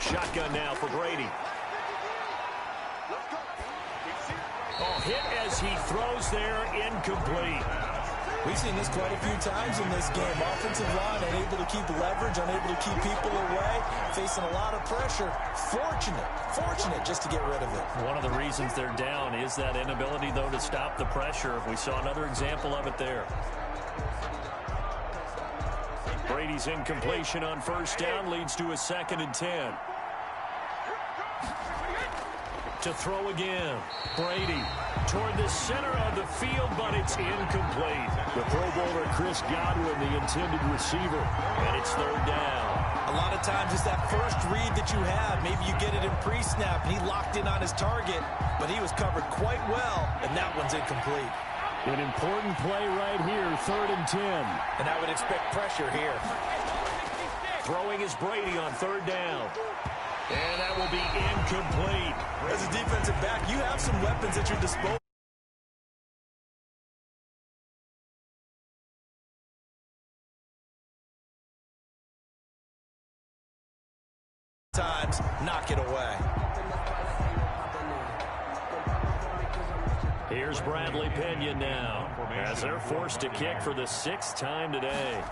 Shotgun now for Brady. Oh, hit as he throws there, incomplete. We've seen this quite a few times in this game. Offensive line unable to keep leverage, unable to keep people away, facing a lot of pressure. Fortunate just to get rid of it. One of the reasons they're down is that inability, though, to stop the pressure. We saw another example of it there. Brady's incompletion on 1st down leads to a 2nd and 10. To throw again. Brady toward the center of the field, but it's incomplete. The Pro Bowler Chris Godwin, the intended receiver, and it's 3rd down. A lot of times it's that first read that you have. Maybe you get it in pre-snap, and he locked in on his target, but he was covered quite well, and that one's incomplete. An important play right here, 3rd and 10. And I would expect pressure here. Throwing is Brady on 3rd down. And that will be incomplete. As a defensive back, you have some weapons at your disposal. Times, knock it away. Here's Bradley Pinion now, as they're forced to kick for the 6th time today.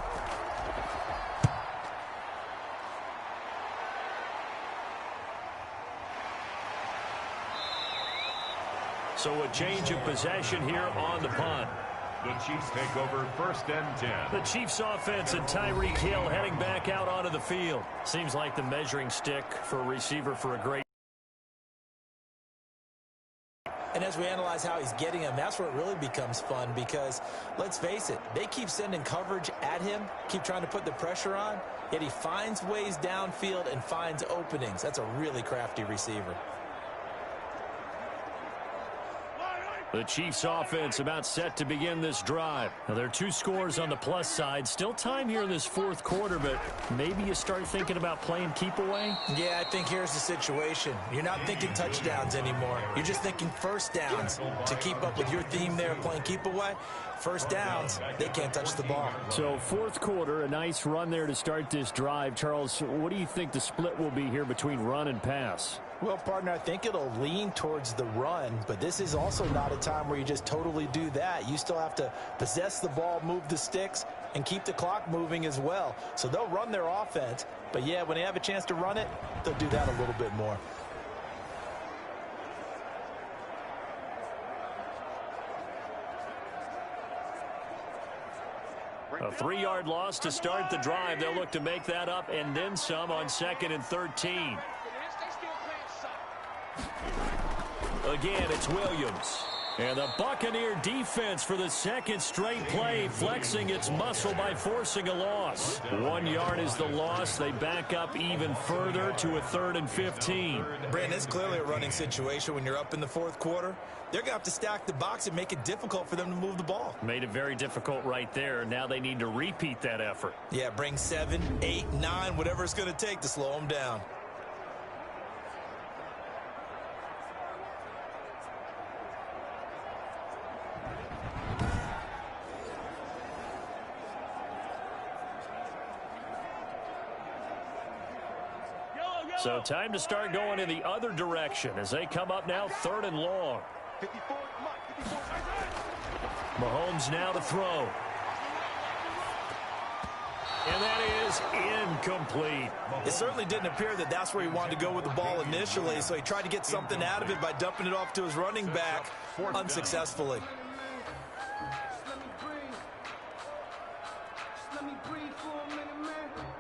So a change of possession here on the punt. The Chiefs take over 1st and 10. The Chiefs offense and Tyreek Hill heading back out onto the field. Seems like the measuring stick for a receiver for a great. And as we analyze how he's getting him, that's where it really becomes fun because, let's face it, they keep sending coverage at him, keep trying to put the pressure on, yet he finds ways downfield and finds openings. That's a really crafty receiver. The Chiefs offense about set to begin this drive. Now, there are 2 scores on the plus side. Still time here in this 4th quarter, but maybe you start thinking about playing keep away? Yeah, I think here's the situation. You're not thinking touchdowns anymore. You're just thinking 1st downs. To keep up with your theme there, playing keep away, 1st downs, they can't touch the ball. So 4th quarter, a nice run there to start this drive. Charles, what do you think the split will be here between run and pass? Well, partner, I think it'll lean towards the run, but this is also not a time where you just totally do that. You still have to possess the ball, move the sticks, and keep the clock moving as well. So they'll run their offense, but yeah, when they have a chance to run it, they'll do that a little bit more. A 3-yard loss to start the drive. They'll look to make that up and then some on 2nd and 13. Again, it's Williams. And the Buccaneer defense for the 2nd straight play, flexing its muscle by forcing a loss. 1 yard is the loss. They back up even further to a 3rd and 15. Brandon, it's clearly a running situation when you're up in the 4th quarter. They're going to have to stack the box and make it difficult for them to move the ball. Made it very difficult right there. Now they need to repeat that effort. Yeah, bring 7, 8, 9, whatever it's going to take to slow them down. So time to start going in the other direction as they come up now 3rd and long. Mahomes now to throw. And that is incomplete. It certainly didn't appear that that's where he wanted to go with the ball initially, so he tried to get something out of it by dumping it off to his running back unsuccessfully.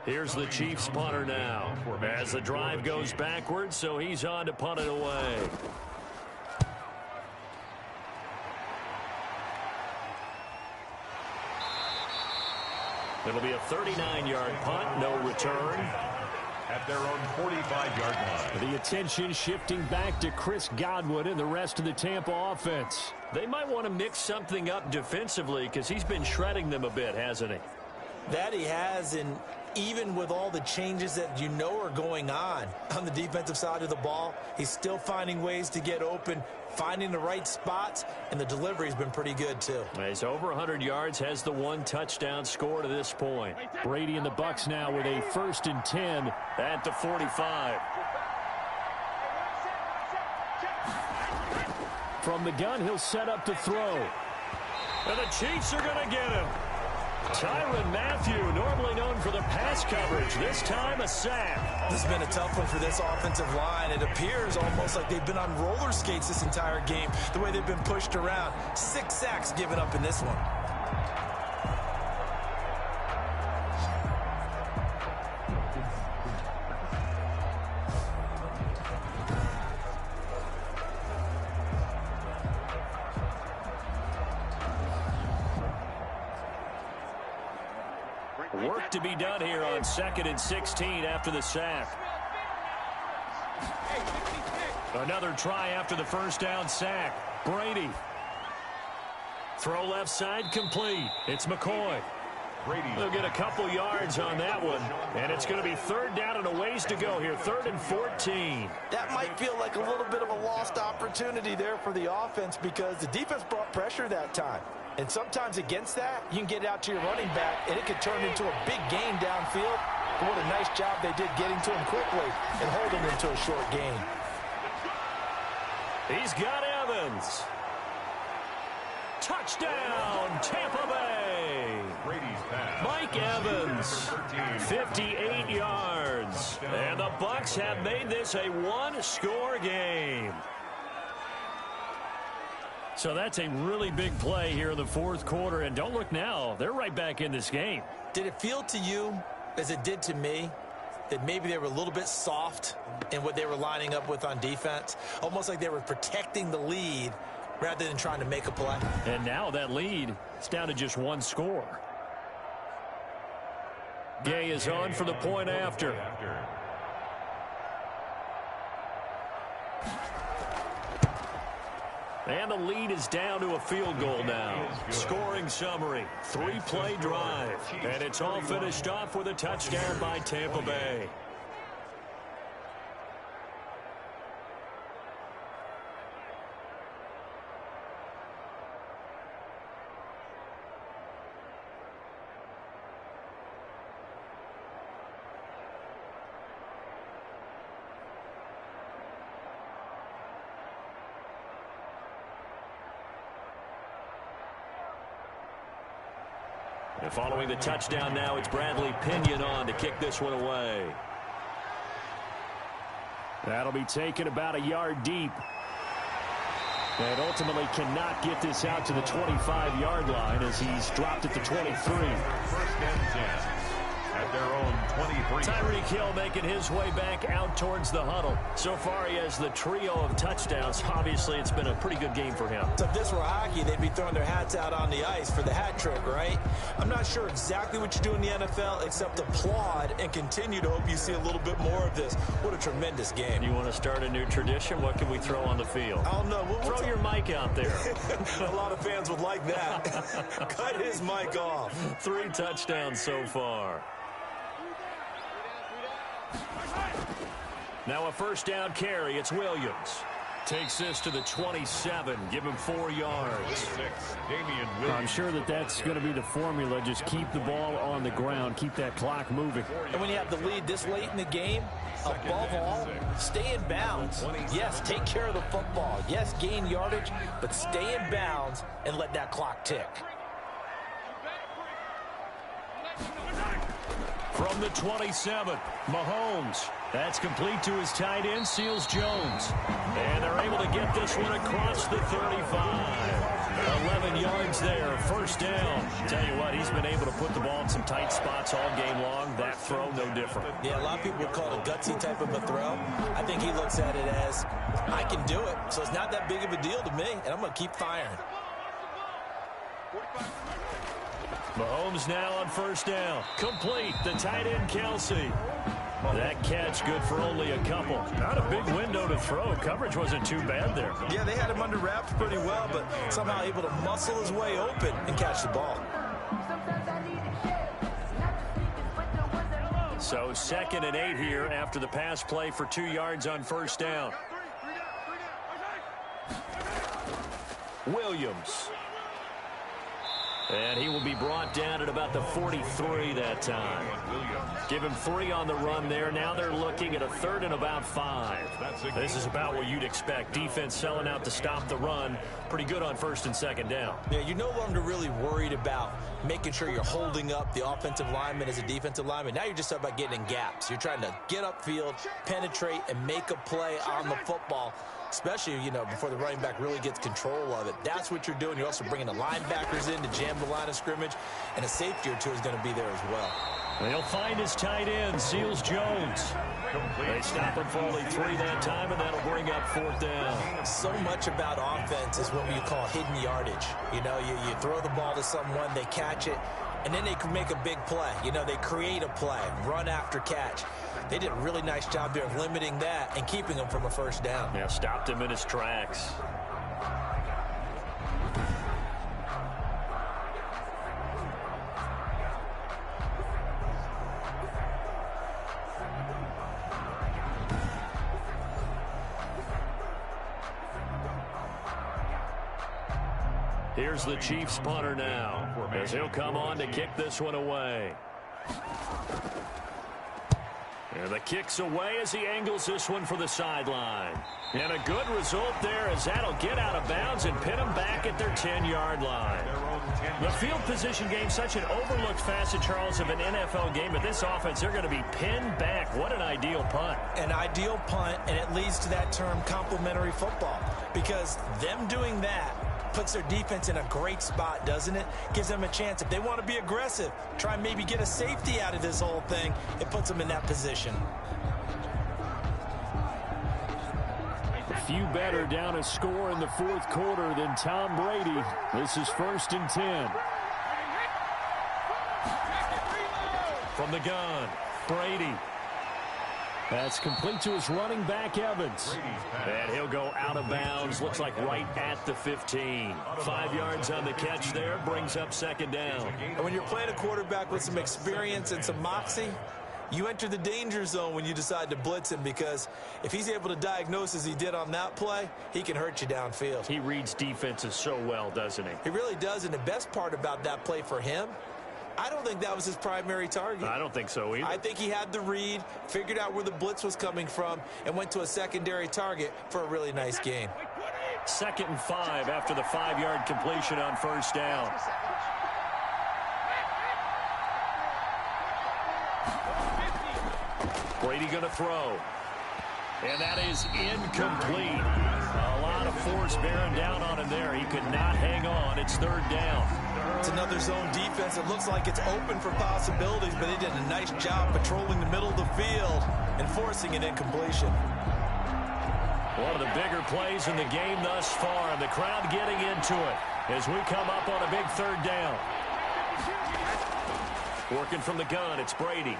Here's the Chiefs punter now. As the drive goes backwards, so he's on to punt it away. It'll be a 39-yard punt, no return. At their own 45-yard line. The attention shifting back to Chris Godwin and the rest of the Tampa offense. They might want to mix something up defensively because he's been shredding them a bit, hasn't he? That he has, and even with all the changes that you know are going on the defensive side of the ball, he's still finding ways to get open, finding the right spots, and the delivery's been pretty good too. He's over 100 yards, has the 1 touchdown score to this point. Brady and the Bucs now with a 1st and 10 at the 45. From the gun, he'll set up to throw. And the Chiefs are going to get him. Tyrann Mathieu, normally known for the pass coverage, this time a sack. This has been a tough one for this offensive line. It appears almost like they've been on roller skates this entire game, the way they've been pushed around. 6 sacks given up in this one. Work to be done here on 2nd and 16 after the sack. Another try after the first down sack. Brady. Throw left side complete. It's McCoy. They'll get a couple yards on that one. And it's going to be 3rd down and a ways to go here. 3rd and 14. That might feel like a little bit of a lost opportunity there for the offense because the defense brought pressure that time. And sometimes against that, you can get out to your running back, and it could turn into a big gain downfield. But what a nice job they did getting to him quickly and holding him to a short gain. He's got Evans. Touchdown, Tampa Bay. Mike Evans, 58 yards. And the Bucs have made this a 1-score game. So that's a really big play here in the 4th quarter. And don't look now, they're right back in this game. Did it feel to you, as it did to me, that maybe they were a little bit soft in what they were lining up with on defense? Almost like they were protecting the lead rather than trying to make a play. And now that lead is down to just 1 score. Gay is on for the point after. And the lead is down to a field goal now. Scoring summary, 3-play drive. And it's all finished off with a touchdown by Tampa Bay. And following the touchdown now, it's Bradley Pinion on to kick this one away. That'll be taken about a yard deep. And ultimately cannot get this out to the 25-yard line as he's dropped at the 23. 1st and 10. At their own 23. Tyreek Hill making his way back out towards the huddle. So far he has the trio of touchdowns. Obviously it's been a pretty good game for him. So if this were hockey, they'd be throwing their hats out on the ice for the hat trick, right? I'm not sure exactly what you do in the NFL except applaud and continue to hope you see a little bit more of this. What a tremendous game. You want to start a new tradition? What can we throw on the field? I don't know. Throw your mic out there. A lot of fans would like that. Cut his mic off. 3 touchdowns so far. Now a 1st down carry. It's Williams. Takes this to the 27. Give him 4 yards. I'm sure that's going to be the formula. Just keep the ball on the ground. Keep that clock moving. And when you have the lead this late in the game, above all, stay in bounds. Yes, take care of the football. Yes, gain yardage, but stay in bounds and let that clock tick. From the 27, Mahomes. That's complete to his tight end, Seals Jones. And they're able to get this one across the 35. 11 yards there, first down. Tell you what, he's been able to put the ball in some tight spots all game long. That throw, no different. Yeah, a lot of people would call it a gutsy type of a throw. I think he looks at it as, I can do it, so it's not that big of a deal to me, and I'm going to keep firing. Mahomes now on first down. Complete, the tight end, Kelsey. That catch good for only a couple. Not a big window to throw. Coverage wasn't too bad there. Yeah, they had him under wraps pretty well, but somehow able to muscle his way open and catch the ball. So 2nd and 8 here after the pass play for 2 yards on first down. Williams. And he will be brought down at about the 43 that time. Give him 3 on the run there. Now they're looking at a 3rd and about 5. This is about what you'd expect. Defense selling out to stop the run. Pretty good on 1st and 2nd down. Yeah, you're no longer really worried about making sure you're holding up the offensive lineman as a defensive lineman. Now you're just about getting in gaps. You're trying to get upfield, penetrate, and make a play on the football. Especially, before the running back really gets control of it. That's what you're doing. You're also bringing the linebackers in to jam the line of scrimmage, and a safety or two is going to be there as well. He'll find his tight end, Seals Jones. They stop him for only 3 that time, and that'll bring up 4th down. So much about offense is what we call hidden yardage. You throw the ball to someone, they catch it, and then they can make a big play. They create a play, run after catch. They did a really nice job there of limiting that and keeping him from a first down. Yeah, stopped him in his tracks. Here's the Chiefs punter now, as he'll come on to kick this one away. And the kick's away as he angles this one for the sideline. And a good result there as that'll get out of bounds and pin them back at their 10-yard line. The field position game, such an overlooked facet, Charles, of an NFL game. But this offense, they're going to be pinned back. What an ideal punt. An ideal punt, and it leads to that term complementary football. Because them doing that puts their defense in a great spot, doesn't it? Gives them a chance. If they want to be aggressive, try and maybe get a safety out of this whole thing, it puts them in that position. A few better down a score in the 4th quarter than Tom Brady. This is 1st and 10. From the gun, Brady. That's complete to his running back, Evans. And he'll go out of bounds. Looks like right at the 15. 5 yards on the catch there. Brings up 2nd down. And when you're playing a quarterback with some experience and some moxie, you enter the danger zone when you decide to blitz him, because if he's able to diagnose as he did on that play, he can hurt you downfield. He reads defenses so well, doesn't he? He really does, and the best part about that play for him, I don't think that was his primary target. I don't think so either. I think he had the read, figured out where the blitz was coming from, and went to a secondary target for a really nice gain. 2nd and 5 after the 5-yard completion on first down. Brady going to throw. And that is incomplete. A lot of force bearing down on him there. He could not hang on. It's 3rd down. It's another zone defense. It looks like it's open for possibilities, but they did a nice job patrolling the middle of the field and forcing an incompletion. One of the bigger plays in the game thus far, and the crowd getting into it as we come up on a big 3rd down. Working from the gun, it's Brady.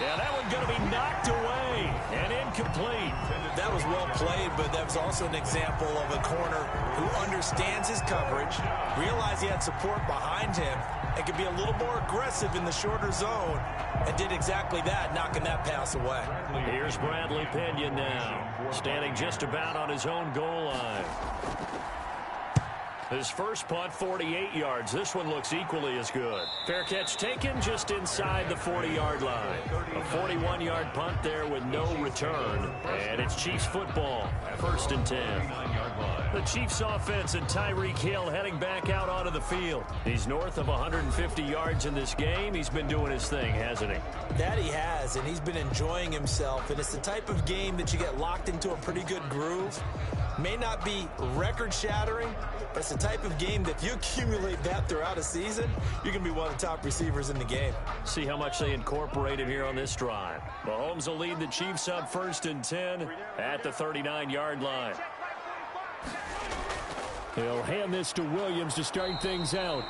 Yeah, that one's going to be knocked away and incomplete. That was well played, but that was also an example of a corner who understands his coverage, realized he had support behind him, and could be a little more aggressive in the shorter zone, and did exactly that, knocking that pass away. Here's Bradley Pinion now, standing just about on his own goal line. His first punt, 48 yards. This one looks equally as good. Fair catch taken just inside the 40-yard line. A 41-yard punt there with no return. And it's Chiefs football, 1st and 10. The Chiefs offense and Tyreek Hill heading back out onto the field. He's north of 150 yards in this game. He's been doing his thing, hasn't he? That he has, and he's been enjoying himself. And it's the type of game that you get locked into a pretty good groove. May not be record-shattering, but it's the type of game that if you accumulate that throughout a season, you're going to be one of the top receivers in the game. See how much they incorporated here on this drive. Mahomes will lead the Chiefs up 1st and 10 at the 39-yard line. He'll hand this to Williams to start things out.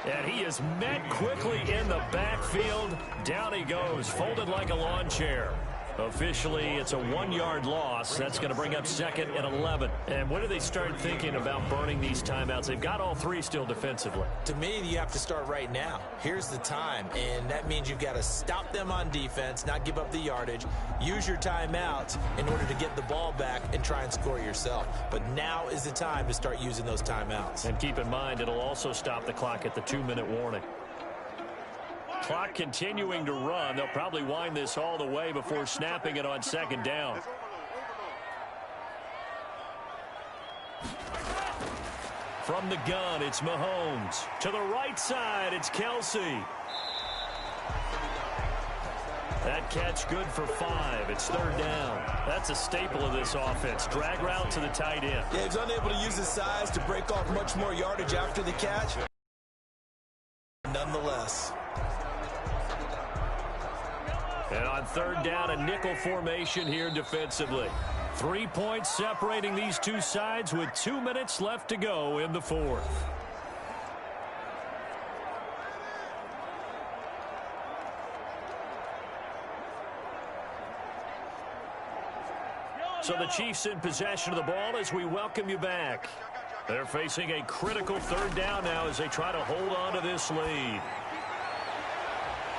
And he is met quickly in the backfield. Down he goes, folded like a lawn chair. Officially, it's a 1-yard loss. That's going to bring up 2nd and 11. And when do they start thinking about burning these timeouts? They've got all 3 still defensively. To me, you have to start right now. Here's the time, and that means you've got to stop them on defense, not give up the yardage, use your timeouts in order to get the ball back and try and score yourself. But now is the time to start using those timeouts. And keep in mind, it'll also stop the clock at the 2-minute warning. Clock continuing to run. They'll probably wind this all the way before snapping it on 2nd down. From the gun, it's Mahomes. To the right side, it's Kelsey. That catch good for 5. It's 3rd down. That's a staple of this offense. Drag route to the tight end. Yeah, he's unable to use his size to break off much more yardage after the catch. Nonetheless. And on 3rd down, a nickel formation here defensively. 3 points separating these two sides with 2 minutes left to go in the 4th. So the Chiefs in possession of the ball as we welcome you back. They're facing a critical 3rd down now as they try to hold on to this lead.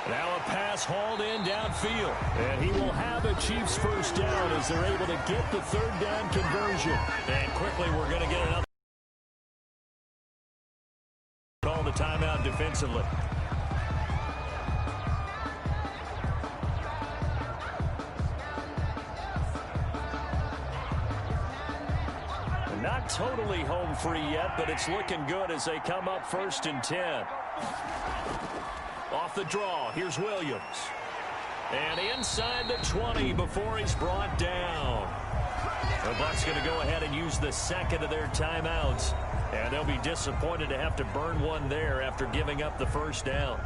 Now a pass hauled in downfield. And he will have a Chiefs 1st down as they're able to get the 3rd down conversion. And quickly we're going to get another. Call the timeout defensively. Not totally home free yet, but it's looking good as they come up 1st and 10. Off the draw, here's Williams. And inside the 20 before he's brought down. The Bucs going to go ahead and use the 2nd of their timeouts. And they'll be disappointed to have to burn one there after giving up the 1st down.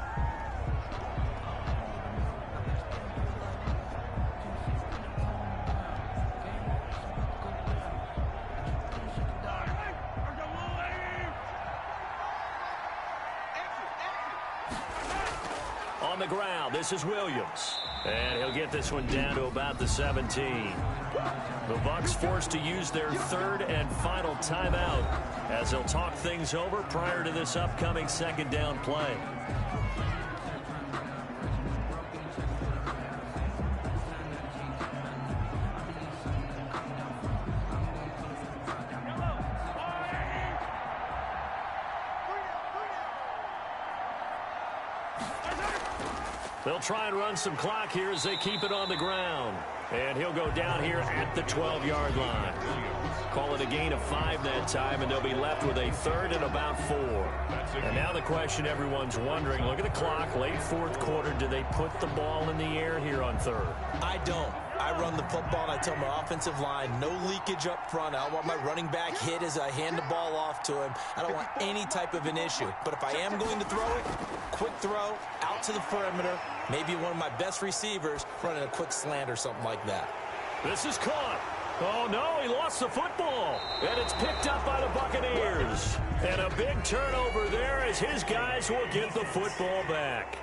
On the ground, this is Williams. And he'll get this one down to about the 17. The Bucs forced to use their 3rd and final timeout as they'll talk things over prior to this upcoming 2nd down play. They'll try and run some clock here as they keep it on the ground. And he'll go down here at the 12-yard line. Call it a gain of 5 that time, and they'll be left with a 3rd and about 4. And now the question everyone's wondering, look at the clock, late 4th quarter, do they put the ball in the air here on 3rd? I don't. I run the football, and I tell my offensive line, no leakage up front. I don't want my running back hit as I hand the ball off to him. I don't want any type of an issue. But if I am going to throw it, quick throw, out to the perimeter, maybe one of my best receivers running a quick slant or something like that. This is caught. Oh, no, he lost the football. And it's picked up by the Buccaneers. And a big turnover there as his guys will get the football back.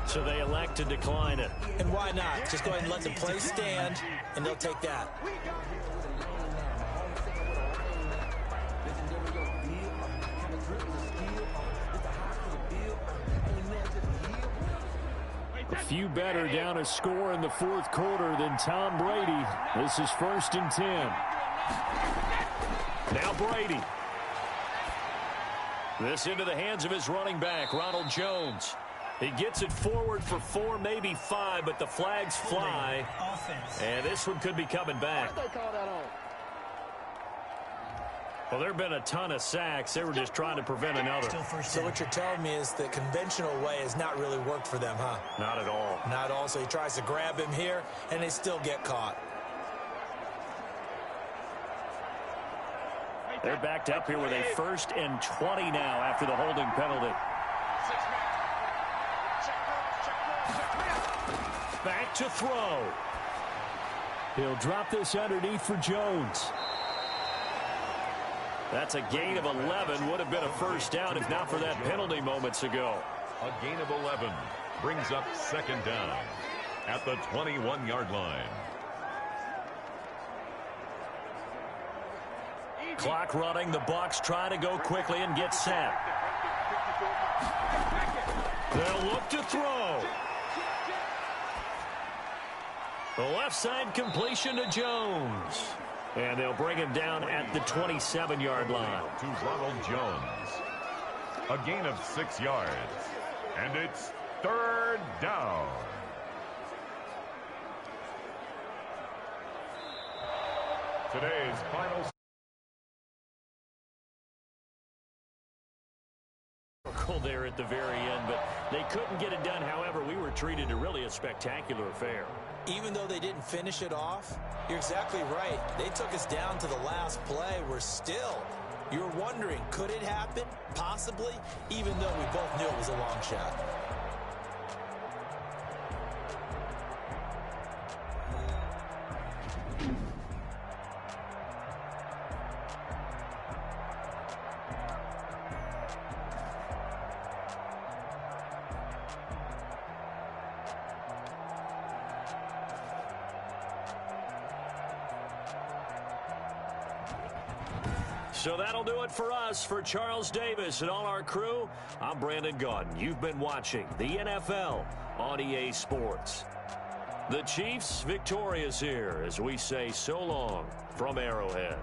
So they elect to decline it. And why not? Just go ahead and let the play stand, and they'll take that. A few better down a score in the 4th quarter than Tom Brady. This is 1st and 10. Now Brady. This into the hands of his running back, Ronald Jones. He gets it forward for 4, maybe 5, but the flags fly. And this one could be coming back. Well, there have been a ton of sacks. They were just trying to prevent another. So what you're telling me is the conventional way has not really worked for them, huh? Not at all. Not at all. So he tries to grab him here, and they still get caught. They're backed up here with a 1st and 20 now after the holding penalty. Back to throw. He'll drop this underneath for Jones. That's a gain of 11. Would have been a first down if not for that penalty moments ago. A gain of 11 brings up 2nd down at the 21-yard line. Clock running. The Bucs try to go quickly and get set. They'll look to throw. The left side completion to Jones. And they'll bring him down at the 27-yard line. To Ronald Jones. A gain of 6 yards. And it's 3rd down. Today's final. There at the very end, but they couldn't get it done. However, we were treated to really a spectacular affair. Even though they didn't finish it off, you're exactly right. They took us down to the last play. You're wondering, could it happen? Possibly, even though we both knew it was a long shot. So that'll do it for us. For Charles Davis and all our crew, I'm Brandon Gaudin. You've been watching the NFL on EA Sports. The Chiefs victorious here as we say so long from Arrowhead.